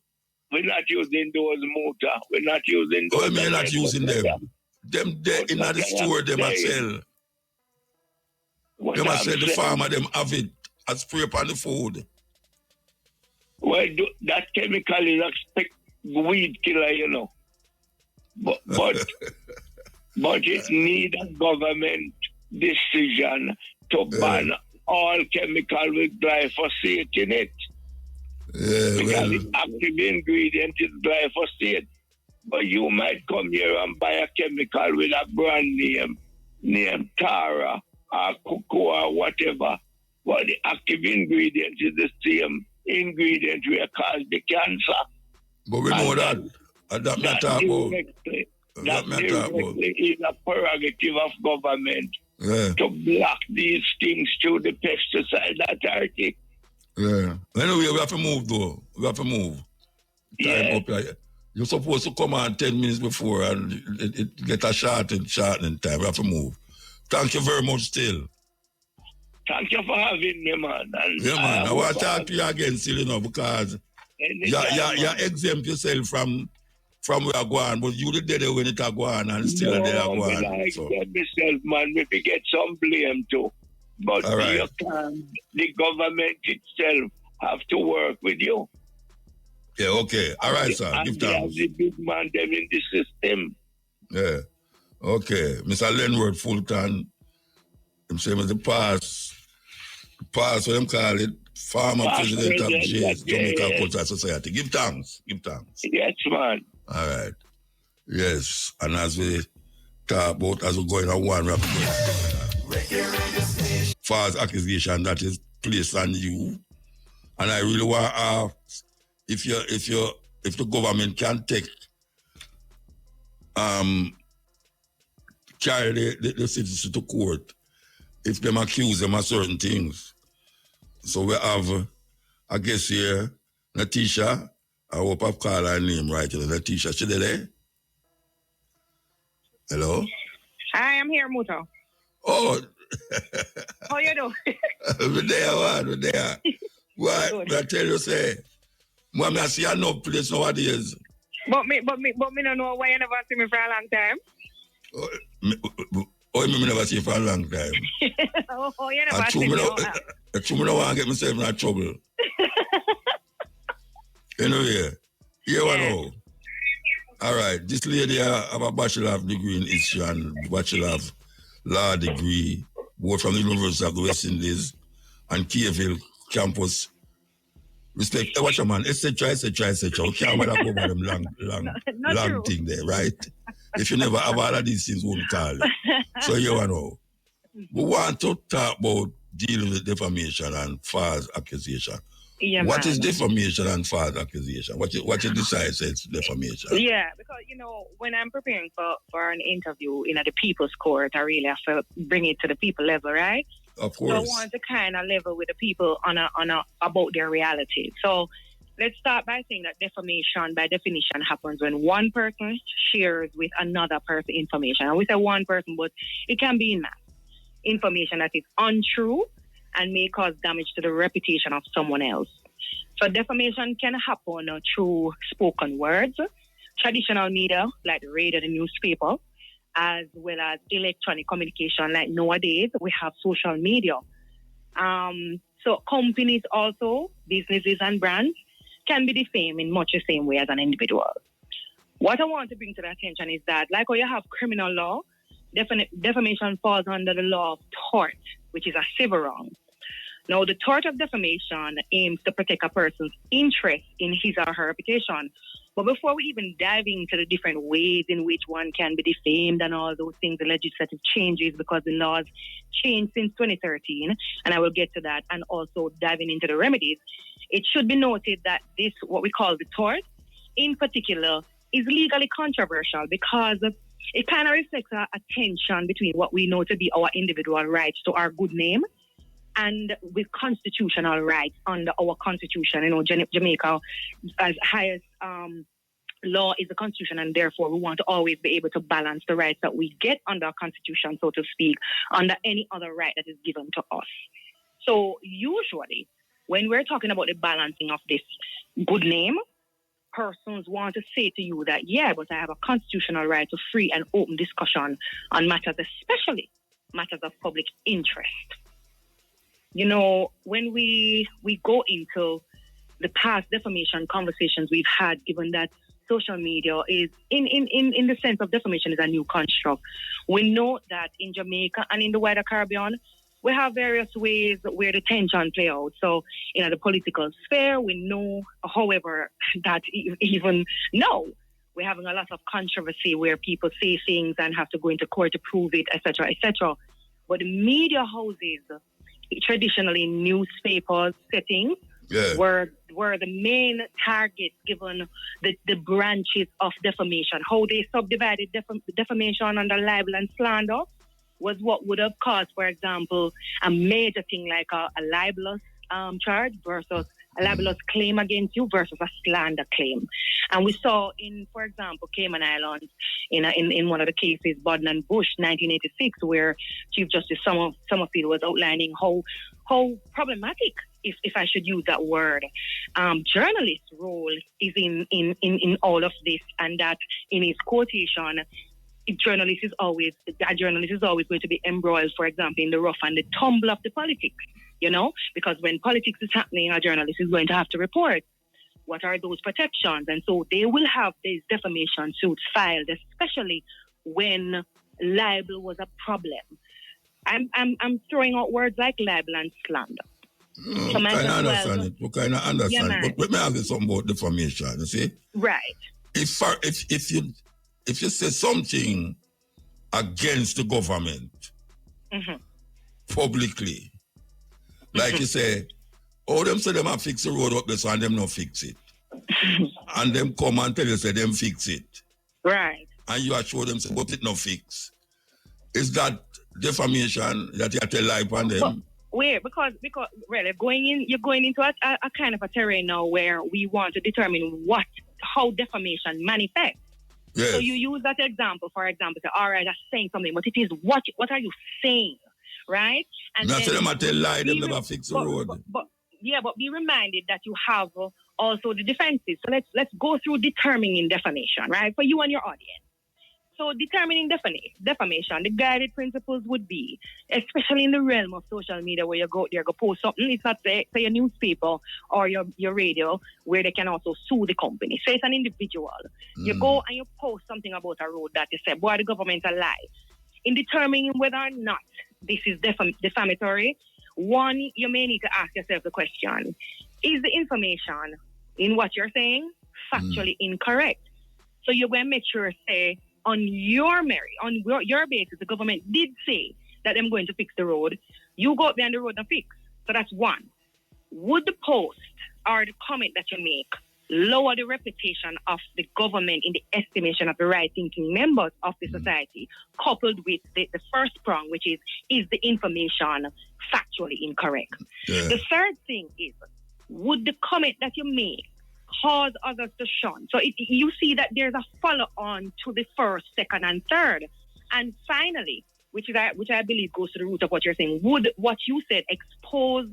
We're not using those motor. We're not using those. Oh, you're not using them. Them there in the store, them a sell. Them a sell the farmer, them have it and spray upon the food. Well, that chemical is a weed killer, you know. But it needs a government decision to ban all chemical with glyphosate in it. Because the active ingredient is glyphosate. But you might come here and buy a chemical with a brand name, named Tara or Cocoa or whatever. But the active ingredient is the same ingredient we call the cancer. But we know that. That directly is a prerogative of government to block these things through the pesticide authority. Yeah. Anyway, we have to move though. We have to move. Time up here. You're supposed to come on 10 minutes before and it get a shortening time. We have to move. Thank you very much still. Thank you for having me, man. And yeah, man. I want to talk to you again still, you know, because you exempt yourself from where I go on, but you did there when it go on and still there I go on. I exempt myself, man. Maybe get some blame too. But you can, the government itself have to work with you. Yeah, okay. All right, sir. Give thanks. The big man them in the system. Yeah. Okay. Mr. Lenward Fulton, him say the pass what them call it, former president of Jamaica Cultural Society. Give thanks. Yes, man. All right. Yes. And as we talk about, as we go in a one rap, false accusation that is placed on you. And I really want to ask if the government can take carry the citizens to court if them accuse them of certain things. So we have I guess here Natisha. I hope I've called her name right. Natisha, she there? Hello? Hi, I'm here, Muto. Oh. How you doing? We're there. Why? I tell you, say, Mom, I see no place nowadays. But me don't know why you never see me for a long time. Me never see you for a long time. You never see me. I don't want to get myself in trouble. Anyway, here we know. All right, this lady have a bachelor of degree in history and bachelor of law degree, both from the University of the West Indies and Keyville campus. Respect, watch a man. It's try. We can't go over them long thing there, right? If you never have all of these things, won't call it. So you know. We want to talk about dealing with defamation and false accusation. Yeah, what is defamation and false accusation? What you decide is defamation? Yeah, because when I'm preparing for an interview in the people's court, I really have to bring it to the people level, right? Of course. So I want to kind of level with the people on about their reality. So let's start by saying that defamation, by definition, happens when one person shares with another person information. And we say one person, but it can be in mass. Information that is untrue and may cause damage to the reputation of someone else. So defamation can happen through spoken words, traditional media like the radio and newspaper, as well as electronic communication like nowadays we have social media. So companies also, businesses and brands can be defamed in much the same way as an individual. What I want to bring to the attention is that like how you have criminal law, defamation falls under the law of tort, which is a civil wrong. Now, the tort of defamation aims to protect a person's interest in his or her reputation. But before we even dive into the different ways in which one can be defamed and all those things, the legislative changes, because the laws changed since 2013, and I will get to that, and also diving into the remedies, it should be noted that this, what we call the tort, in particular, is legally controversial because it kind of reflects a tension between what we know to be our individual rights to our good name and with constitutional rights under our constitution. Jamaica as highest law is the constitution, and therefore we want to always be able to balance the rights that we get under our constitution, so to speak, under any other right that is given to us. So usually when we're talking about the balancing of this good name, persons want to say to you that, yeah, but I have a constitutional right to free and open discussion on matters, especially matters of public interest. When we go into the past defamation conversations we've had, given that social media is, in the sense of defamation, is a new construct, we know that in Jamaica and in the wider Caribbean, we have various ways where the tension play out. So, in the political sphere, we know, however, that even now, we're having a lot of controversy where people say things and have to go into court to prove it, etc., etc. But the media houses, traditionally newspapers settings, were the main targets given the branches of defamation. How they subdivided defamation under libel and slander was what would have caused, for example, a major thing like a libelous charge versus a libelous claim against you versus a slander claim. And we saw in, for example, Cayman Islands, in one of the cases, Bodden and Bush, 1986, where Chief Justice Summerfield was outlining how problematic, if I should use that word, journalist's role is in all of this, and that in his quotation, a journalist is always going to be embroiled, for example, in the rough and the tumble of the politics, because when politics is happening, a journalist is going to have to report what are those protections. And so they will have these defamation suits filed, especially when libel was a problem. I'm throwing out words like libel and slander. We kind of understand it. We kind of understand it. But let me ask you something about defamation, you see? Right. If you say something against the government publicly, like you say, them say them have fix the road up there, so and them not fix it. And them come and tell you, say them fix it. Right. And you assure them, say, but it not fix. Is that defamation that you have to lie upon them? Wait, because really you're going into a kind of a terrain now where we want to determine how defamation manifests. Yes. So you use that example, for example, say, all right, I'm saying something, but it is what are you saying, right? And not them at a lie, them never fix the road. But be reminded that you have also the defenses. So let's go through determining defamation, right, for you and your audience. So determining defamation, the guided principles would be, especially in the realm of social media where you go there, go post something. It's not say a newspaper or your radio where they can also sue the company. Say it's an individual. You go and you post something about a road that you say, boy, the government a lie. In determining whether or not this is defamatory, one, you may need to ask yourself the question, is the information in what you're saying factually incorrect? So you're going to make sure, say, on your merit, on your basis, the government did say that I'm going to fix the road. You go up there on the road and fix. So that's one. Would the post or the comment that you make lower the reputation of the government in the estimation of the right-thinking members of the society, coupled with the first prong, which is the information factually incorrect? Yeah. The third thing is, would the comment that you make cause others to shun? So you see that there's a follow-on to the first, second, and third. And finally, which I believe goes to the root of what you're saying, would what you said expose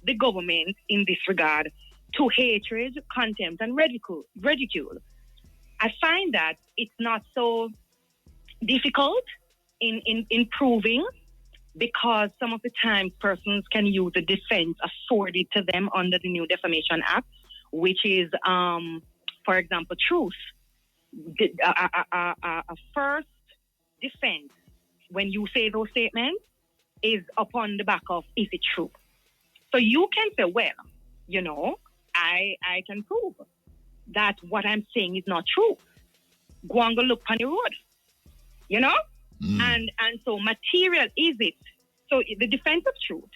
the government in this regard to hatred, contempt, and ridicule? I find that it's not so difficult in proving, because some of the times persons can use the defense afforded to them under the new Defamation Act, which is, for example, truth. A first defense, when you say those statements, is upon the back of, is it true? So you can say, well, I can prove that what I'm saying is not true. Go and go look on the road, And so material is it. So the defense of truth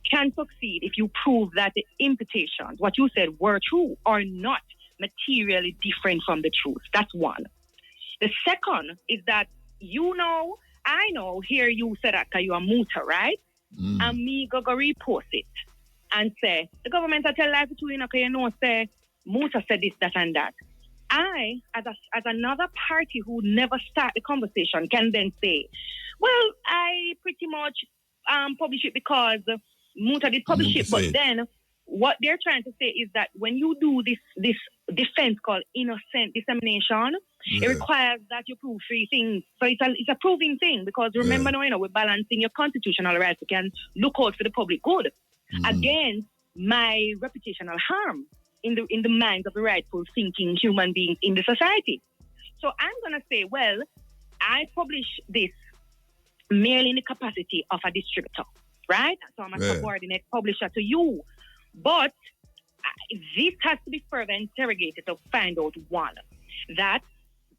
can succeed if you prove that the imputations, what you said, were true or not materially different from the truth. That's one. The second is that I know, here you said that you are Muta, right? And me go repost it and say, the government are tell life to you, say, Muta said this, that, and that. I, as another party who never start the conversation, can then say, well, I pretty much publish it because Muta did publish it, but then what they're trying to say is that when you do this defense called innocent dissemination, it requires that you prove three things. So it's a proving thing, because remember now, we're balancing your constitutional rights. You can look out for the public good against my reputational harm in the minds of the rightful thinking human beings in the society. So I'm going to say, well, I publish this merely in the capacity of a distributor, right? So I'm a subordinate publisher to you. But this has to be further interrogated to find out, one, that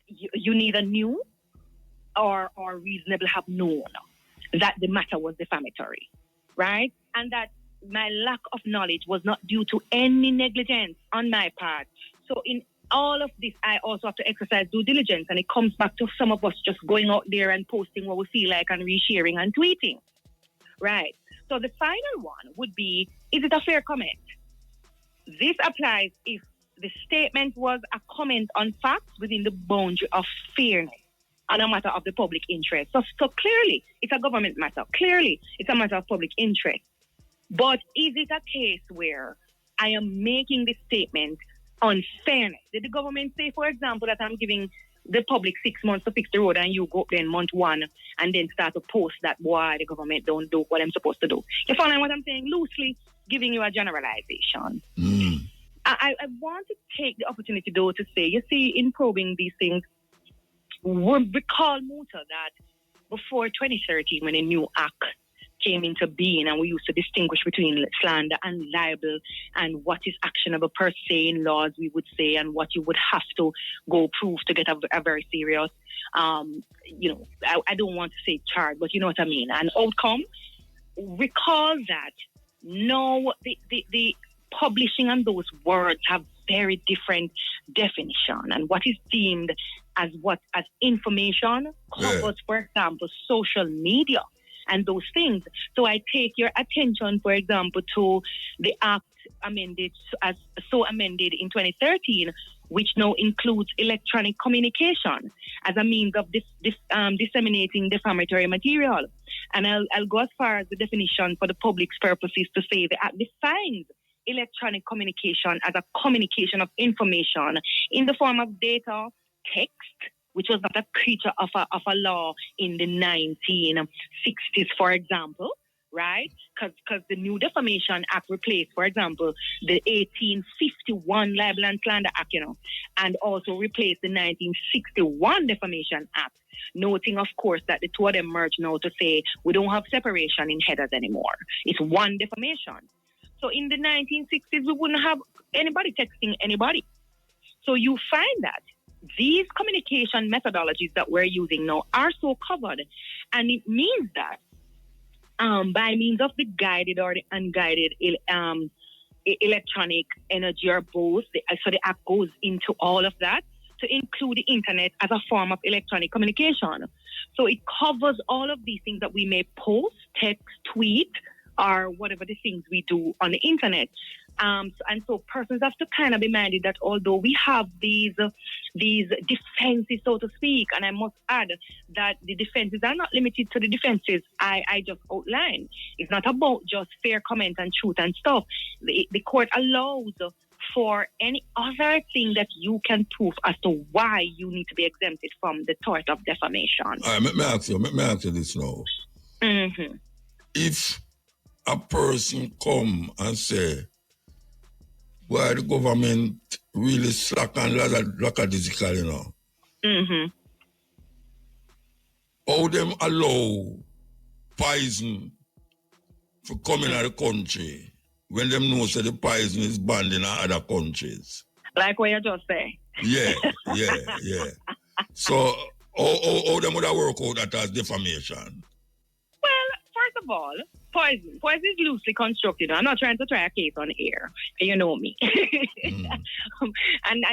you neither knew or reasonably have known that the matter was defamatory, right? And that my lack of knowledge was not due to any negligence on my part. So in all of this, I also have to exercise due diligence, and it comes back to some of us just going out there and posting what we feel like and resharing and tweeting, right? So the final one would be, is it a fair comment? This applies if the statement was a comment on facts within the boundary of fairness on a matter of the public interest. So clearly, it's a government matter. Clearly, it's a matter of public interest. But is it a case where I am making this statement on fairness? Did the government say, for example, that I'm giving the public 6 months to fix the road, and you go up there in month one and then start to post that, boy, the government don't do what I'm supposed to do? You follow what I'm saying? Loosely giving you a generalization. I want to take the opportunity, though, to say, you see, in probing these things, we recall, Muta, that before 2013, when a new act came into being, and we used to distinguish between slander and libel, and what is actionable per se in laws, we would say, and what you would have to go prove to get a very serious, I don't want to say charge, but you know what I mean, an outcome. Recall that no, the publishing and those words have very different definition, and what is deemed as information covers, for example, social media and those things. So I take your attention, for example, to the Act amended in 2013, which now includes electronic communication as a means of disseminating defamatory material. And I'll go as far as the definition for the public's purposes to say the Act defines electronic communication as a communication of information in the form of data, text, which was not a creature of a law in the 1960s, for example, right? Because the new Defamation Act replaced, for example, the 1851 Libel and Slander Act, and also replaced the 1961 Defamation Act, noting, of course, that the two of them merged now to say we don't have separation in headers anymore. It's one defamation. So in the 1960s, we wouldn't have anybody texting anybody. So you find that these communication methodologies that we're using now are so covered. And it means that by means of the guided or the unguided electronic energy, or both, so the app goes into all of that to include the internet as a form of electronic communication. So it covers all of these things that we may post, text, tweet, or whatever the things we do on the internet. And so persons have to kind of be minded that although we have these defenses, so to speak, and I must add that the defenses are not limited to the defenses I just outlined. It's not about just fair comment and truth and stuff. The court allows for any other thing that you can prove as to why you need to be exempted from the tort of defamation. All right, let me ask you this now. Mm-hmm. If a person come and say, why the government really slack and lackadaisical, Mm-hmm. how them allow poison for coming out of the country when them know that the poison is banned in other countries? Like what you just say. Yeah. So how them would have work out that as defamation? Well, first of all, Poison. Poison is loosely constructed. I'm not trying to try a case on air. You know me. And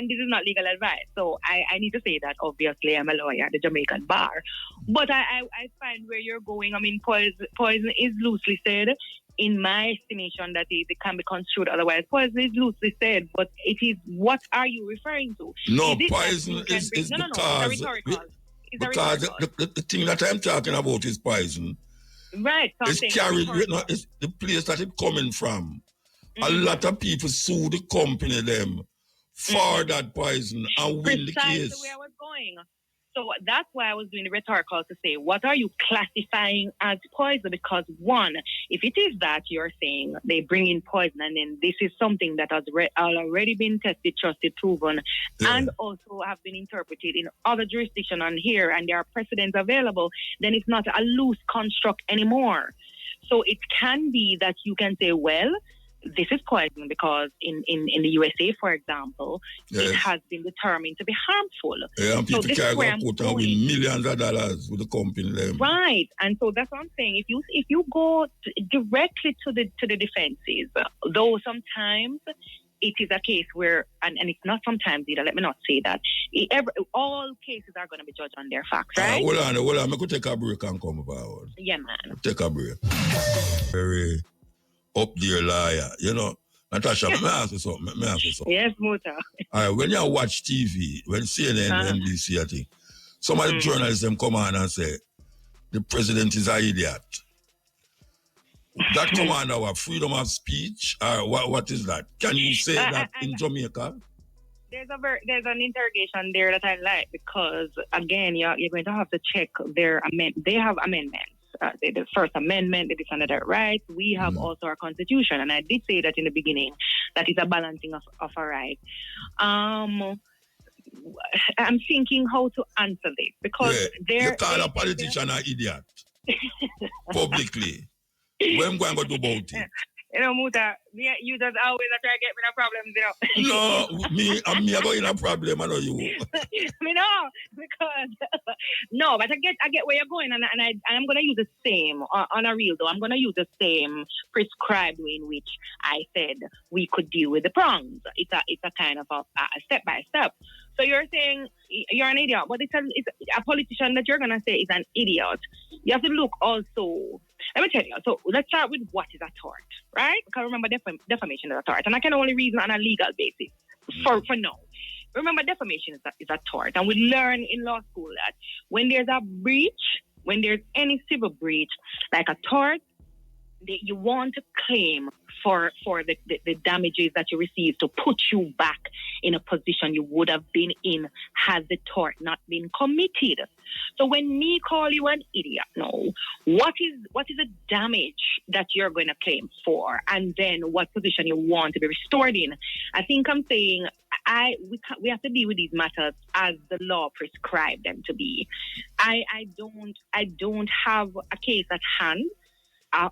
this is not legal advice. So I need to say that, obviously, I'm a lawyer at the Jamaican bar. But I find where you're going. I mean, poison is loosely said. In my estimation, that it can be construed otherwise. Poison is loosely said, but it is, what are you referring to? No, poison is it's a rhetorical. Because the thing that I'm talking about is poison. Right. It's carried, it's the place that it's coming from. A lot of people sue the company them for that poison and win the case. Precisely where I was going. So that's why I was doing the rhetorical to say, what are you classifying as poison? Because one, if it is that you're saying they bring in poison and then this is something that has already been tested, trusted, proven, and also have been interpreted in other jurisdictions on here, and there are precedents available, then it's not a loose construct anymore. So it can be that you can say, well, this is poison because in the USA, for example, it has been determined to be harmful. Yeah, and people can go put and win millions of dollars with the company. Right, and so that's what I'm saying. If you go directly to the defenses, though sometimes it is a case where, and it's not sometimes either, let me not say that, all cases are going to be judged on their facts, right? Hold on. I could take a break and come forward. Yeah, man. Take a break. Very up there liar. You know, Natasha, may I ask you something? Yes, Muta. All right, when you watch TV, when CNN, NBC, I think, some of the journalists them come on and say, the president is an idiot. That come under what? Freedom of speech? Or what is that? Can you say that in Jamaica? There's an interrogation there that I like because, again, you're going to have to check their they have amendments. The First Amendment, the defendant rights. We have also our Constitution, and I did say that in the beginning, that is a balancing of our rights. I'm thinking how to answer this because you call a politician an idiot publicly. What am I going to do about it? You know, Muta, you just always try to get me in a problem, you know. No, me I go in a problem, I know you. Me no, because no, but I get where you're going, and I'm gonna use the same on a real though. I'm gonna use the same prescribed way in which I said we could deal with the prongs. It's a kind of a step by step. So you're saying you're an idiot, but it's a politician that you're gonna say is an idiot. You have to look also. Let me tell you. So let's start with what is a tort, right? Because remember, defamation is a tort, and I can only reason on a legal basis for now. Remember, defamation is a tort, and we learn in law school that when there's a breach, when there's any civil breach, like a tort, you want to claim for the damages that you receive to put you back in a position you would have been in had the tort not been committed. So when me call you an idiot, no, what is the damage that you're going to claim for, and then what position you want to be restored in? I think I'm saying we have to deal with these matters as the law prescribed them to be. I don't have a case at hand of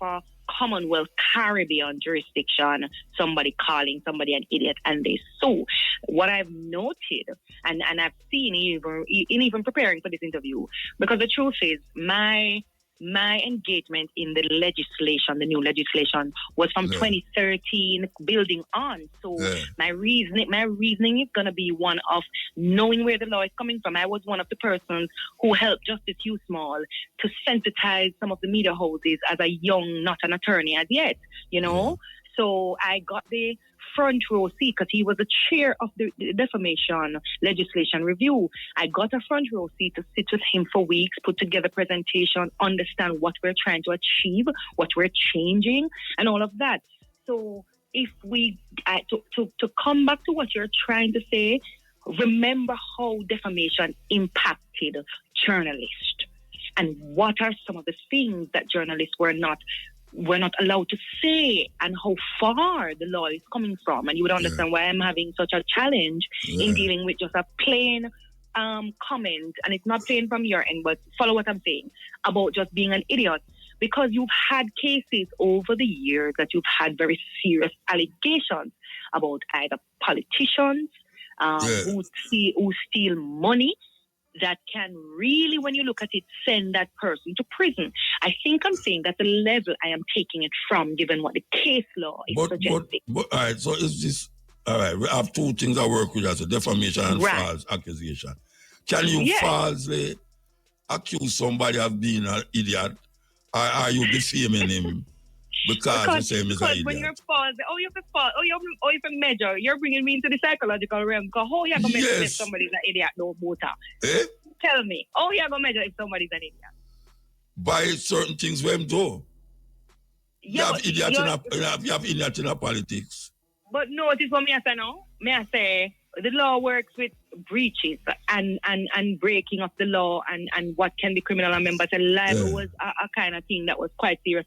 a Commonwealth Caribbean jurisdiction, somebody calling somebody an idiot and they sue. What I've noted and I've seen even preparing for this interview, because the truth is my engagement in the legislation, the new legislation, was from 2013 building on. So my reasoning is going to be one of knowing where the law is coming from. I was one of the persons who helped Justice Hugh Small to sensitize some of the media houses as a young, not an attorney as yet, you know. So I got the front row seat because he was the chair of the defamation legislation review. I got a front row seat to sit with him for weeks, put together presentation, understand what we're trying to achieve, what we're changing, and all of that. So if we, to come back to what you're trying to say, remember how defamation impacted journalists and what are some of the things that journalists were not allowed to say, and how far the law is coming from. And you would understand why I'm having such a challenge in dealing with just a plain comment, and it's not plain from your end, but follow what I'm saying, about just being an idiot. Because you've had cases over the years that you've had very serious allegations about either politicians who steal money that can really, when you look at it, send that person to prison. I think I'm saying that's the level I am taking it from, given what the case law is suggesting. But all right, so is this all right? We have two things I work with as a defamation and Right. false accusation. Can you Yes. falsely accuse somebody of being an idiot, or are you defaming him because you say he's an idiot? When you're false, you can measure. You're bringing me into the psychological realm. Because how you gonna measure if somebody's an idiot? No motor. Eh? Tell me, how you gonna measure if somebody's an idiot? By certain things we do. Yeah, you have idiots in politics. But notice what me I say now. Me I say the law works with breaches and breaking of the law and what can be criminal. I remember the libel was a kind of thing that was quite serious,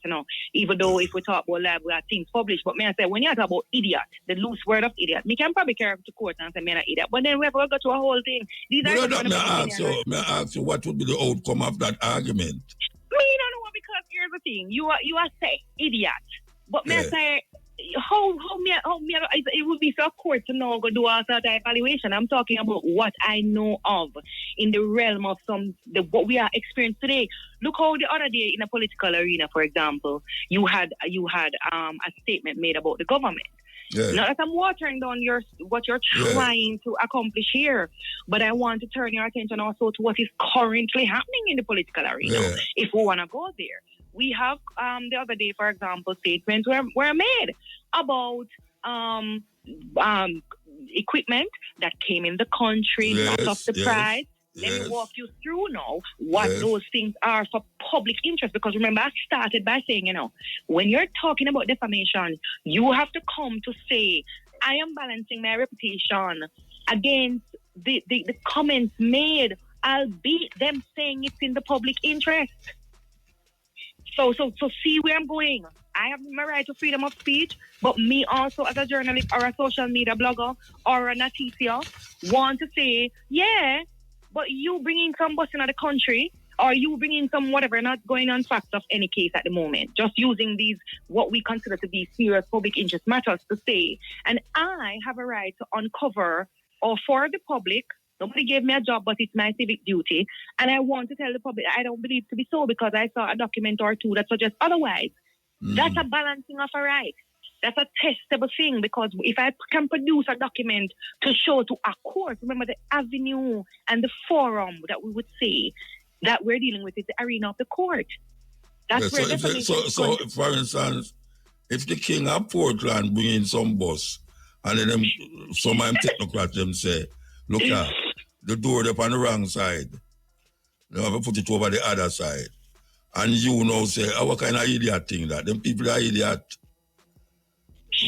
even though if we talk about libel, there are things published. But me I say, when you talk about idiot, the loose word of idiot, me can probably carry up to court and say me an idiot. But then we have to go through a whole thing. May I ask you, what would be the outcome of that argument? Me don't know, because here's the thing. You are say idiot. But me I say, how it would be for a court to know go do a sort of evaluation. I'm talking about what I know of in the realm of what we are experiencing today. Look how the other day in a political arena, for example, you had a statement made about the government. Yeah. Not that I'm watering down what you're trying to accomplish here, but I want to turn your attention also to what is currently happening in the political arena. Yeah. If we want to go there, we have the other day, for example, statements were made about equipment that came in the country, not of the price. Let me walk you through now what those things are for public interest. Because remember, I started by saying, when you're talking about defamation, you have to come to say, I am balancing my reputation against the comments made, albeit them saying it's in the public interest. So see where I'm going. I have my right to freedom of speech, but me also as a journalist or a social media blogger or a Naticia want to say, but you bringing some bus into the country, or you bringing some whatever, not going on facts of any case at the moment, just using these, what we consider to be serious public interest matters to say, and I have a right to uncover, or for the public, nobody gave me a job, but it's my civic duty, and I want to tell the public I don't believe to be so because I saw a document or two that suggests otherwise. That's a balancing of a right. That's a testable thing, because if I can produce a document to show to a court, remember the avenue and the forum that we would say that we're dealing with is the arena of the court. That's where so for instance, if the king of Portland bring in some bus and then some of them technocrats them say, look at the door up on the wrong side, they have to put it over the other side. And you know say, what kind of idiot thing that? Them people are idiot.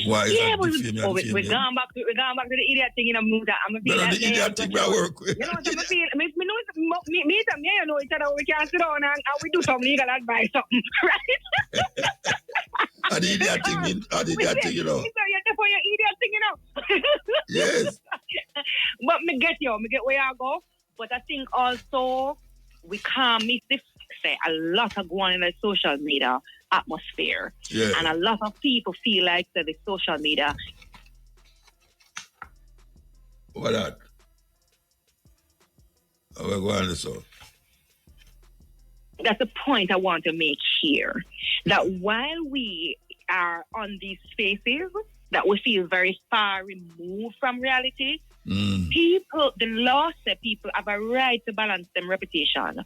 Why is that we're going back to the idiot thing in a mood. I'm a the idiot thing I work with. You know what I'm feeling? Me know each other. We can sit down and we do some legal advice, something, right? And the idiot thing, So you're there for your idiot thing, Yes. But me get where I go. But I think also we can't miss the a lot of going in the social media atmosphere. Yeah. And a lot of people feel like that the social media. What that? We're going so. That's the point I want to make here. That while we are on these spaces that we feel very far removed from reality, people, the law said people have a right to balance them reputation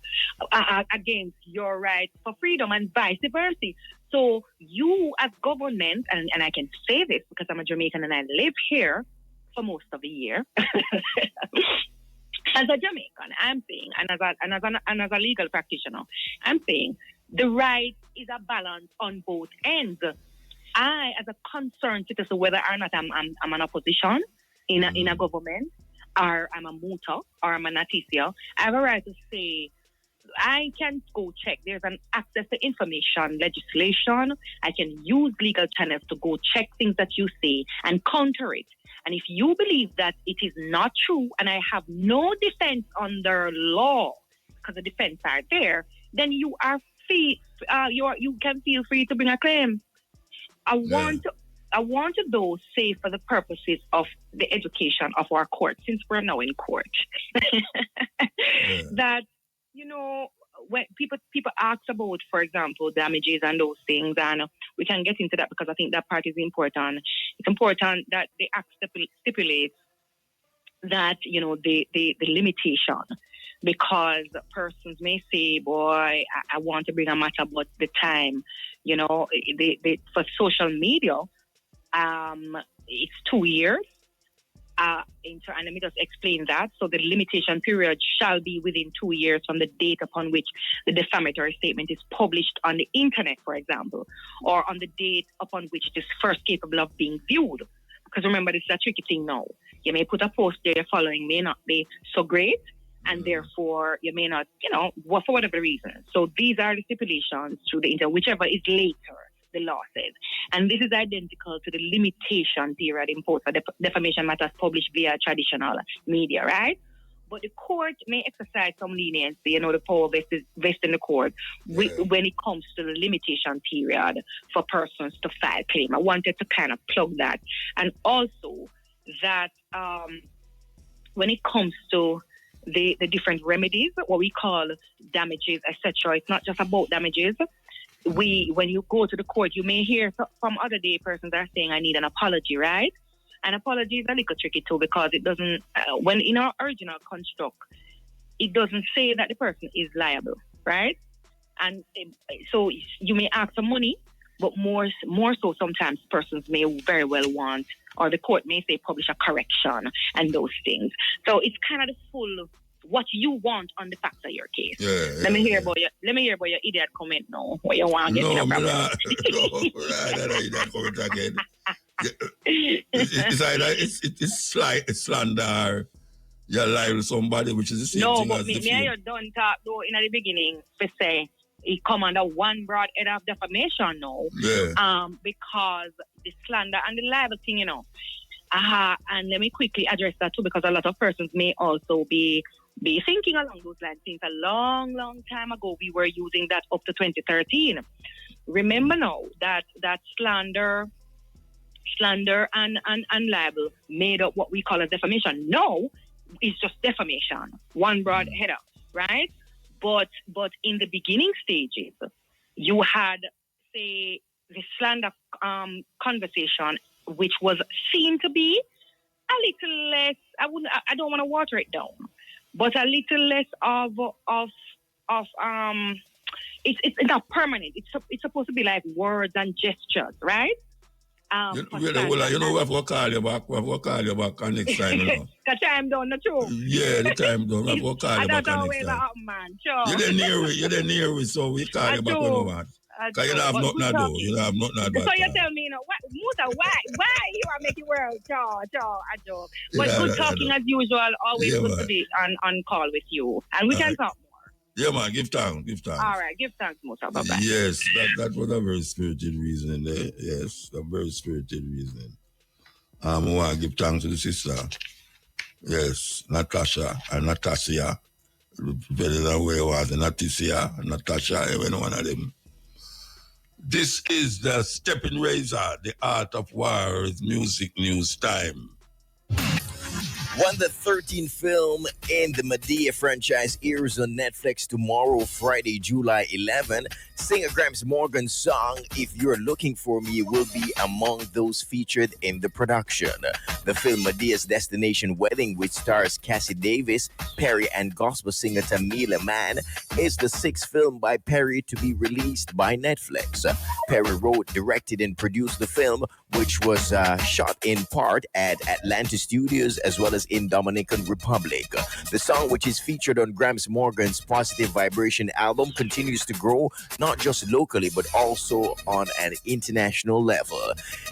against your right for freedom and vice versa. So you as government, and I can say this because I'm a Jamaican and I live here for most of the year. As a Jamaican, I'm saying, and as a legal practitioner, I'm saying the right is a balance on both ends. I, as a concerned citizen, whether or not I'm an opposition in a government, or I'm a muta, or I'm a naticia, I have a right to say, I can go check. There's an access to information legislation. I can use legal channels to go check things that you say and counter it. And if you believe that it is not true and I have no defense under law, because the defense are there, then you are free. You can feel free to bring a claim. I want I want to though say for the purposes of the education of our court, since we're now in court, that when people ask about, for example, damages and those things, and we can get into that because I think that part is important. It's important that the act stipulates that the limitation, because persons may say, boy, I want to bring a matter, but the time, for social media, it's 2 years. And let me just explain that. So the limitation period shall be within 2 years from the date upon which the defamatory statement is published on the internet, for example, or on the date upon which it is first capable of being viewed. Because remember, this is a tricky thing now. You may put a post there, your following may not be so great, and therefore you may not, for whatever reason. So these are the stipulations through the internet, whichever is later, the law says. And this is identical to the limitation period imposed for defamation matters published via traditional media, right? But the court may exercise some leniency, the power vested in the court when it comes to the limitation period for persons to file claim. I wanted to kind of plug that. And also that when it comes to the different remedies, what we call damages, etc., it's not just about damages. When you go to the court, you may hear from other day persons are saying, I need an apology, right? An apology is a little tricky too, because it doesn't, when in our original construct, it doesn't say that the person is liable, right? And so you may ask for money, but more so sometimes persons may very well want, or the court may say publish a correction and those things. So it's kind of the full what you want on the facts of your case. Let me hear about your idiot comment now. What you want to get in a problem? No, idiot comment again. It's either it's slander, you're lying to somebody, which is the same thing as the film. No, but you don't talk though in the beginning to say it come under one broad head of defamation now. Because the slander and the libel thing, and let me quickly address that too, because a lot of persons may also be thinking along those lines. Since a long, long time ago, we were using that up to 2013. Remember now that slander and libel made up what we call a defamation. No, it's just defamation, one broad header, right? But in the beginning stages, you had, say, the slander conversation, which was seen to be a little less. I don't want to water it down, but a little less of it's not permanent. It's supposed to be like words and gestures, right? We have to call you back. We have to call you back next time. The time done, the truth. Yeah, the time done. We have to call you back next time. Man. Sure. You're there near it, so we call you back when we want. Because you don't have nothing to do. You don't have nothing to do. So you tell me, Musa, why you are making world? I joke. But good talking as usual. Always good to be on call with you. And we can talk more. Yeah, man, give thanks. All right, give thanks, Musa. Bye-bye. Yes, that was a very spirited reasoning there. Yes, a very spirited reasoning. I want to give thanks to the sister. Yes, Natasha and Natasia. Better than where it was. Natasha, every one of them. This is the Stepping Razor, the Art of War's music news time. When the 13th film in the Medea franchise airs on Netflix tomorrow, Friday, July 11, singer Gramps Morgan's song, If You're Looking For Me, will be among those featured in the production. The film Medea's Destination Wedding, which stars Cassie Davis, Perry, and gospel singer Tamila Mann, is the sixth film by Perry to be released by Netflix. Perry wrote, directed, and produced the film, which was shot in part at Atlanta Studios as well as in Dominican Republic. The song, which is featured on Gramps Morgan's Positive Vibration album, continues to grow not just locally but also on an international level.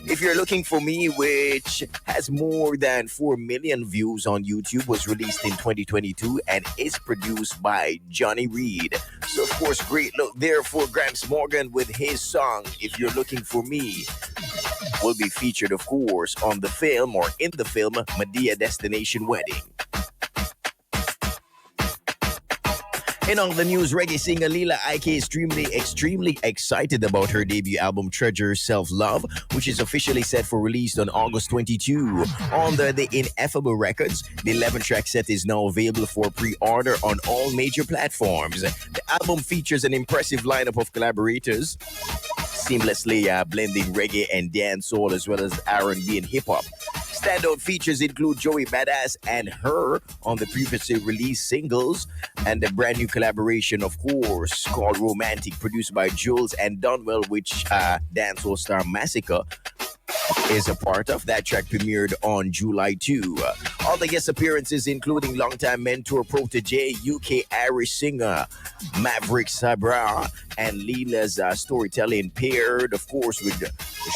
If You're Looking For Me, which has more than 4 million views on YouTube, was released in 2022 and is produced by Johnny Reed. So of course, great look there for Gramps Morgan with his song If You're Looking For Me. Will be featured, of course, on the film or in the film Medea Destination Wedding. In all the news, reggae singer Lila Ike is extremely excited about her debut album Treasure Self Love, which is officially set for release on August 22. On the Ineffable Records, the 11-track set is now available for pre-order on all major platforms. The album features an impressive lineup of collaborators, seamlessly blending reggae and dancehall as well as R&B and hip-hop. Standout features include Joey Badass and Her on the previously released singles, and a brand new collaboration, of course, called Romantic, produced by Jules and Dunwell, which dancehall star Massacre is a part of. That track premiered on July 2. All the guest appearances, including longtime mentor protege, UK Irish singer Maverick Sabra, and Leela's storytelling paired, of course, with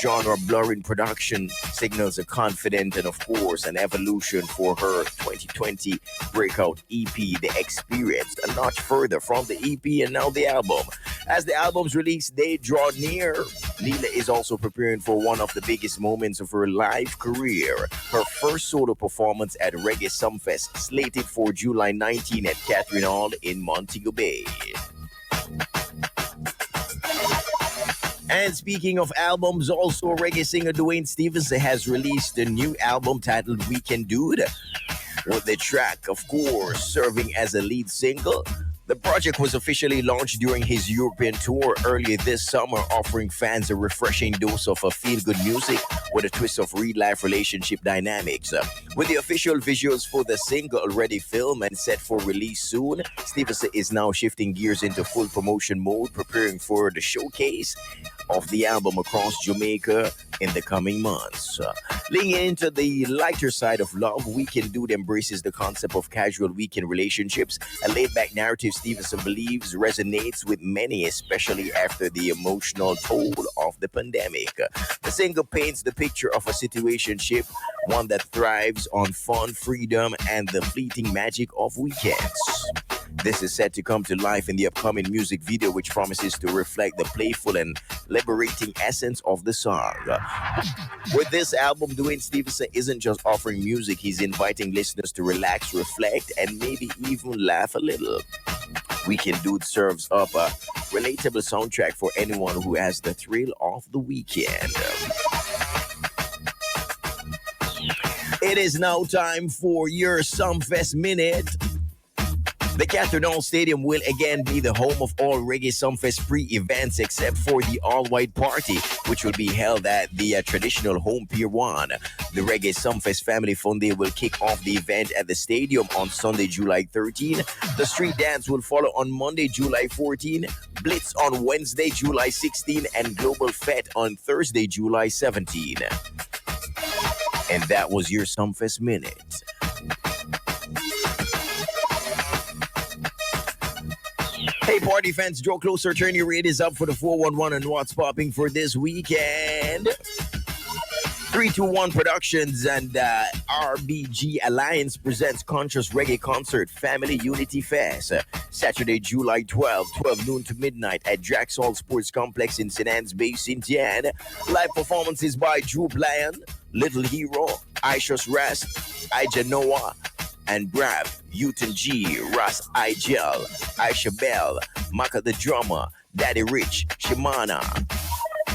genre blurring production, signals a confident and, of course, an evolution for her 2020 breakout EP, The Experience. A notch further from the EP and now the album. As the album's release date draw near, Leela is also preparing for one of the biggest moments of her life career. Her first solo performance at Reggae Sumfest, slated for July 19 at Catherine Hall in Montego Bay. And speaking of albums, also reggae singer Dwayne Stevenson has released a new album titled We Can Do It, with the track, of course, serving as a lead single. The project was officially launched during his European tour earlier this summer, offering fans a refreshing dose of feel-good music with a twist of real-life relationship dynamics. With the official visuals for the single already filmed and set for release soon, Stevenson is now shifting gears into full promotion mode, preparing for the showcase of the album across Jamaica in the coming months. Leaning into the lighter side of love, We Can Do It embraces the concept of casual weekend relationships, a laid-back narrative Stevenson believes resonates with many, especially after the emotional toll of the pandemic. The single paints the picture of a situationship, one that thrives on fun, freedom, and the fleeting magic of weekends. This is set to come to life in the upcoming music video, which promises to reflect the playful and liberating essence of the song. With this album, Dwayne Stevenson isn't just offering music, he's inviting listeners to relax, reflect, and maybe even laugh a little. We Can Do It serves up a relatable soundtrack for anyone who has the thrill of the weekend. It is now time for your Sumfest Minute. The Catherine Hall Stadium will again be the home of all Reggae Sumfest pre-events except for the all-white party, which will be held at the traditional home Pier 1. The Reggae Sumfest Family Fun Day will kick off the event at the stadium on Sunday, July 13. The street dance will follow on Monday, July 14, Blitz on Wednesday, July 16, and Global Fete on Thursday, July 17. And that was your Sumfest Minute. Hey, party fans, draw closer, turn your radios up for the 411 and what's popping for this weekend. 321 Productions and RBG Alliance presents Conscious Reggae Concert Family Unity Fest. Saturday, July 12 noon to midnight at Draxall Sports Complex in St. Anne's Bay, St. Anne. Live performances by Drew Lion, Little Hero, Aishos Ras, Ija Noah, and Brav, Uton G, Ras Igel, Aisha Bell, Maka the Drummer, Daddy Rich, Shimana,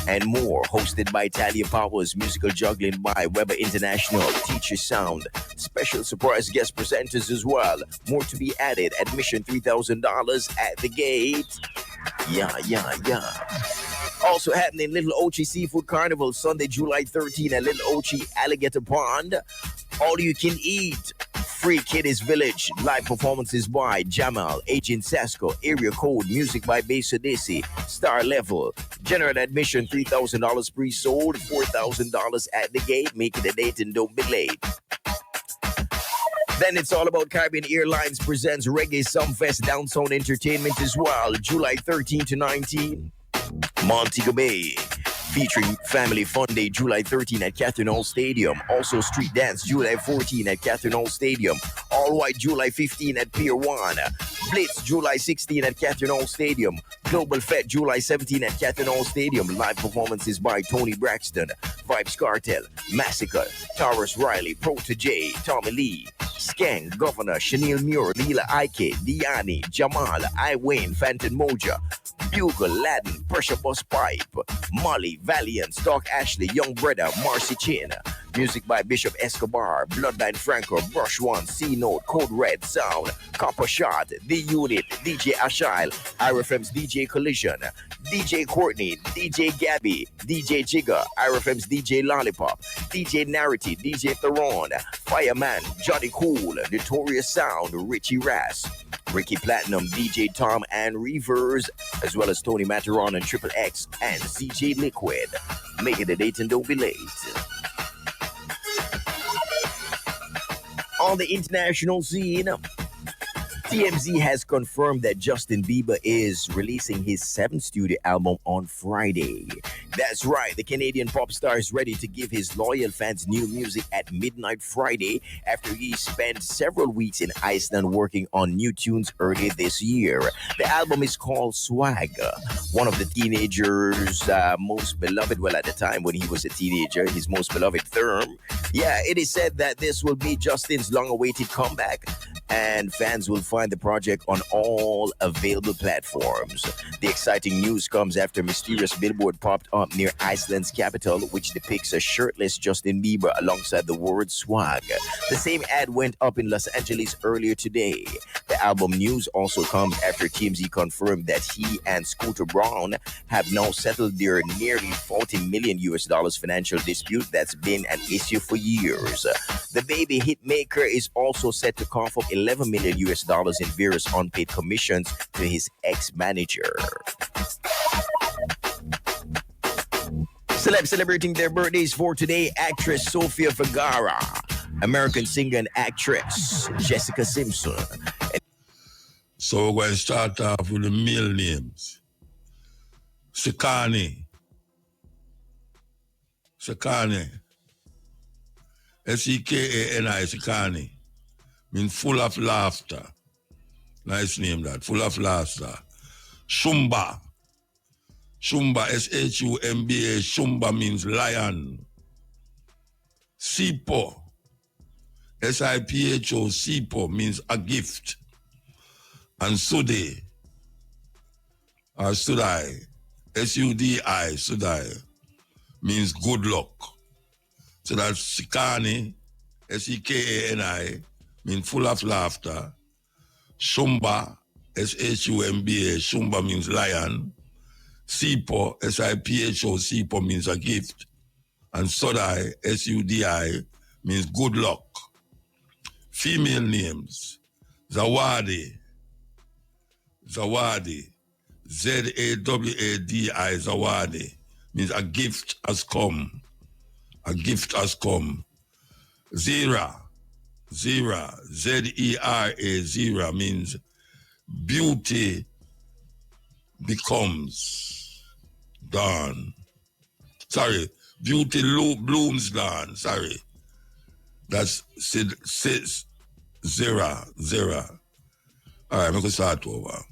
and more. Hosted by Talia Powers, musical juggling by Weber International, Teacher Sound, special surprise guest presenters as well. More to be added. Admission $3,000 at the gate. Yeah. Also happening, Little Ochi Seafood Carnival, Sunday, July 13 at Little Ochi Alligator Pond. All you can eat. Free Kiddies Village, live performances by Jamal, Agent Sasko, Area Code, music by Bass Odisi, Star Level. General admission $3,000 pre-sold, $4,000 at the gate. Make it a date and don't be late. Then it's all about Caribbean Airlines presents Reggae Sumfest Downtown Entertainment as well, July 13 to 19, Montego Bay. Featuring Family Fun Day, July 13 at Catherine Hall Stadium. Also Street Dance, July 14 at Catherine Hall Stadium. All White, July 15 at Pier 1. Blitz, July 16 at Catherine Hall Stadium. Global Fete, July 17 at Catherine Hall Stadium. Live performances by Tony Braxton, Vibes Cartel, Massacre, Taurus Riley, Protege, Tommy Lee, Skeng, Governor, Chanel Muir, Leela Ike, Diani, Jamal, I Wayne, Phantom Moja, Bugle, Latin, Pressure Bus Pipe, Molly, Valiant, Stock Ashley, Young Brother, Marcy Chin. Music by Bishop Escobar, Bloodline Franco, Brush One, C Note, Code Red Sound, Copper Shot, The Unit, DJ Ashile, IRFM's DJ Collision, DJ Courtney, DJ Gabby, DJ Jigga, IRFM's DJ Lollipop, DJ Narity, DJ Theron, Fireman, Johnny Cool, Notorious Sound, Richie Rass, Ricky Platinum, DJ Tom and Reavers, as well as Tony Materon and Triple X and CJ Liquid. Make it a date and don't be late. On the international scene, TMZ has confirmed that Justin Bieber is releasing his 7th studio album on Friday. That's right, the Canadian pop star is ready to give his loyal fans new music at midnight Friday after he spent several weeks in Iceland working on new tunes early this year. The album is called Swag, one of the teenager's most beloved, well, at the time when he was a teenager, his most beloved term. Yeah, it is said that this will be Justin's long-awaited comeback, and fans will find the project on all available platforms. The exciting news comes after a mysterious billboard popped up near Iceland's capital, which depicts a shirtless Justin Bieber alongside the word swag. The same ad went up in Los Angeles earlier today. The album news also comes after TMZ confirmed that he and Scooter Braun have now settled their nearly $40 million financial dispute that's been an issue for years. The baby hitmaker is also set to cough up $11 million in various unpaid commissions to his ex-manager. Celebs celebrating their birthdays for today: actress Sofia Vergara, American singer and actress Jessica Simpson. So we're going to start off with the male names. Sekani. Sekani. S-E-K-A-N-I, Sekani. Means full of laughter. Nice name that, full of laughter. Shumba. Shumba, S-H-U-M-B-A, Shumba means lion. Sipo, S-I-P-H-O, Sipo means a gift. And Sudi, or Sudai, S-U-D-I, Sudai, means good luck. So that's Sekani, S-E-K-A-N-I, means full of laughter. Shumba, S-H-U-M-B-A, Shumba means lion. Sipo, S-I-P-H-O, Sipo means a gift. And Sudai, S-U-D-I, means good luck. Female names: Zawadi, Zawadi, Z-A-W-A-D-I, Zawadi, means a gift has come. A gift has come. Zira, Zira, Z-E-R-A, Zira, means beauty becomes dawn. Sorry, beauty blooms dawn. Sorry. That's Zira, Zira. All right, I'm going to start over.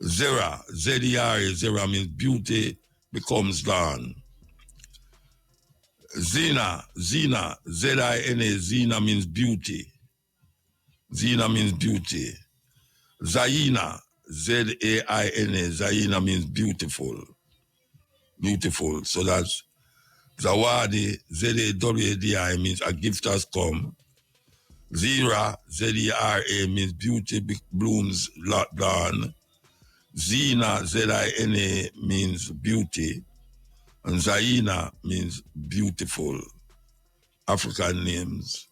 Zira, Z-E-R-A, Zira means beauty becomes dawn. Zina, Zina, Z-I-N-A, Zina means beauty. Zina means beauty. Zaina, Z-A-I-N-A, Zaina means beautiful. Beautiful. So that's Zawadi, Z-A-W-A-D-I, means a gift has come. Zira, Z-E-R-A, means beauty blooms dawn. Zina, Z-I-N-A, means beauty. And Zaina means beautiful. African names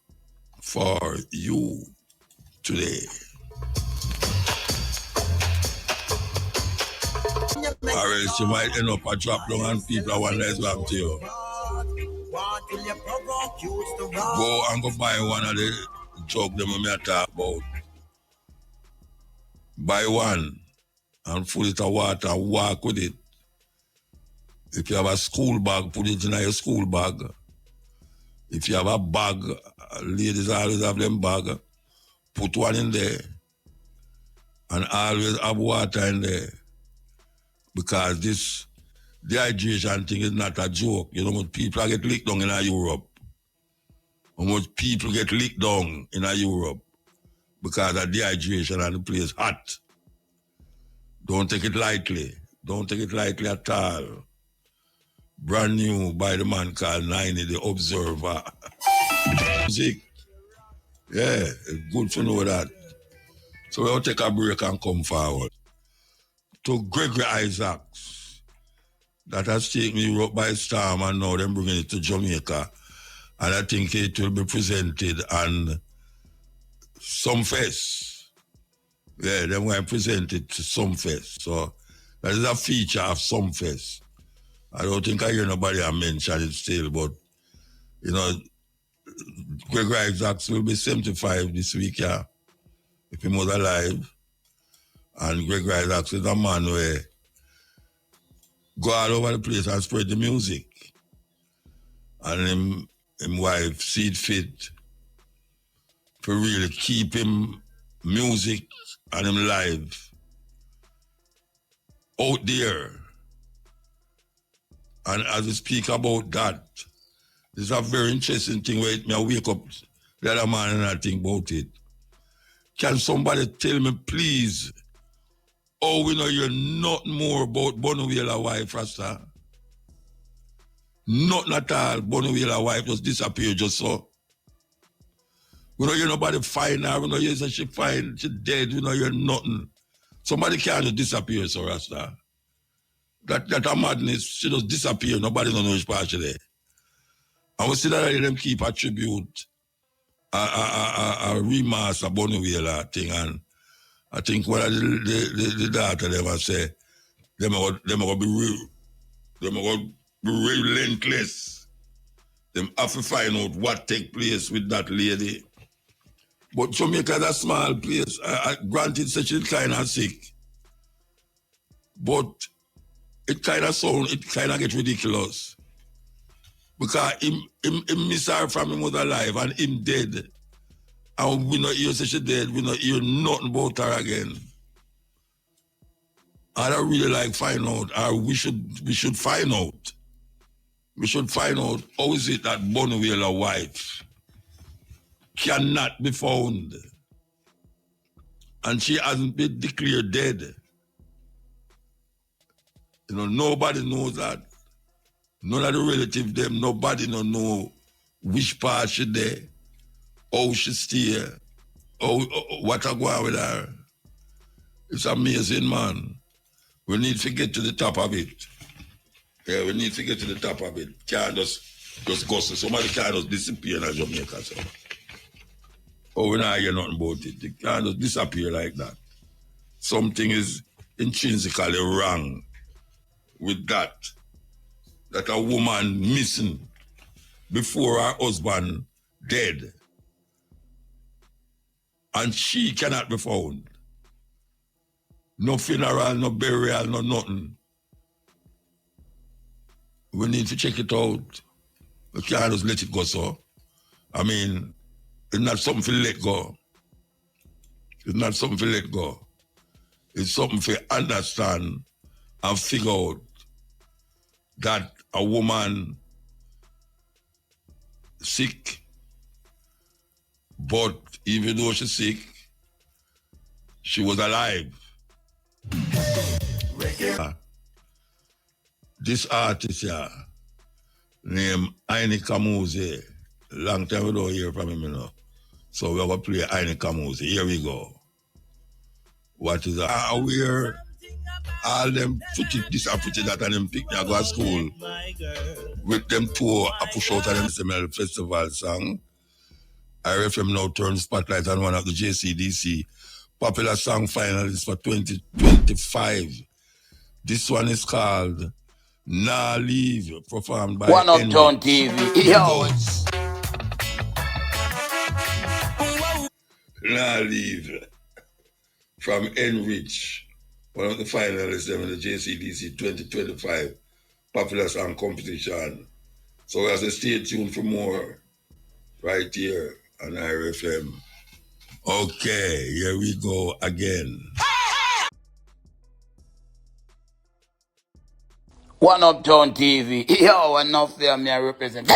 for you today. Or else you might end up a drop down and people are wondering what happened to you. Go and go buy one of the jug them I talk about. Buy one and full it of water and walk with it. If you have a school bag, put it in your school bag. If you have a bag, ladies always have them bag, put one in there and always have water in there. Because this dehydration thing is not a joke. You know, people get licked down in Europe. how much people get licked down in Europe because of dehydration and the place hot. Don't take it lightly. Don't take it lightly at all. Brand new by the man called 90, the Observer. Music. Yeah, it's good to know that. So we'll take a break and come forward. To Gregory Isaacs, that has taken Europe by storm and now they're bringing it to Jamaica. And I think it will be presented on some fest. Yeah, then we present it to some fest. So that is a feature of some fest. I don't think I hear nobody mention it still, but you know, Gregory Isaacs will be 75 this week, yeah, if he was alive. And Gregory Isaacs is a man where go all over the place and spread the music. And him wife see it fit to really keep him music and him live out there. And as we speak about that, it's a very interesting thing where I wake up the other man and I think about it. Can somebody tell me, please, oh, we know you're nothing more about Bonawela wife, Rasta? Nothing at all. Bonawela wife just disappeared just so. We know you're nobody find her. We know you say she fine, she dead. We know you're nothing. Somebody can't just disappear, so Rasta. That a madness, she just disappear. Nobody don't know which part she there. And we see that them keep attribute a remaster Bonawela thing, and I think one of the daughter them say them are gonna be real, them are gonna be relentless. Them have to find out what take place with that lady. But Jamaica is a small place. Granted, she's kind of sick, but it kind of get ridiculous because him miss her from him was alive and him dead. And we not hear say she dead, we not hear nothing about her again. I don't really like find out, or we should find out. We should find out how is it that Bonawela wife cannot be found. And she hasn't been declared dead. You know, nobody knows that. None of the relatives, them, nobody don't know which part she there, how she stay, what I go on with her. It's amazing, man. We need to get to the top of it. Yeah, we need to get to the top of it. Can't just go so somebody can't just disappear in Jamaica. So. Oh, we not hear nothing about it. They can't just disappear like that. Something is intrinsically wrong with that. That a woman missing before her husband dead. And she cannot be found. No funeral, no burial, no nothing. We need to check it out. We can't just let it go so. I mean, it's not something to let go. It's not something to let go. It's something to understand and figure out that a woman sick, but even though she's sick, she was alive. This artist here, named Aine Kamuze, long time we don't hear from him, you know. So we're going to play Aine Kamuze. Here we go. What is that? Where all them footage, this and footage that and them pick me, I go to school with them tour, I push out of them SML festival song. RFM now turns spotlight on one of the JCDC popular song finalists for 2025. This one is called Nah Leave, performed by One Uptown TV. Yo. Nah Leave from Enrich, one of the finalists in the JCDC 2025 popular song competition. So as a stay tuned for more right here on RFM. Okay, here we go again. One Uptown TV. Yo, enough there, me I represent.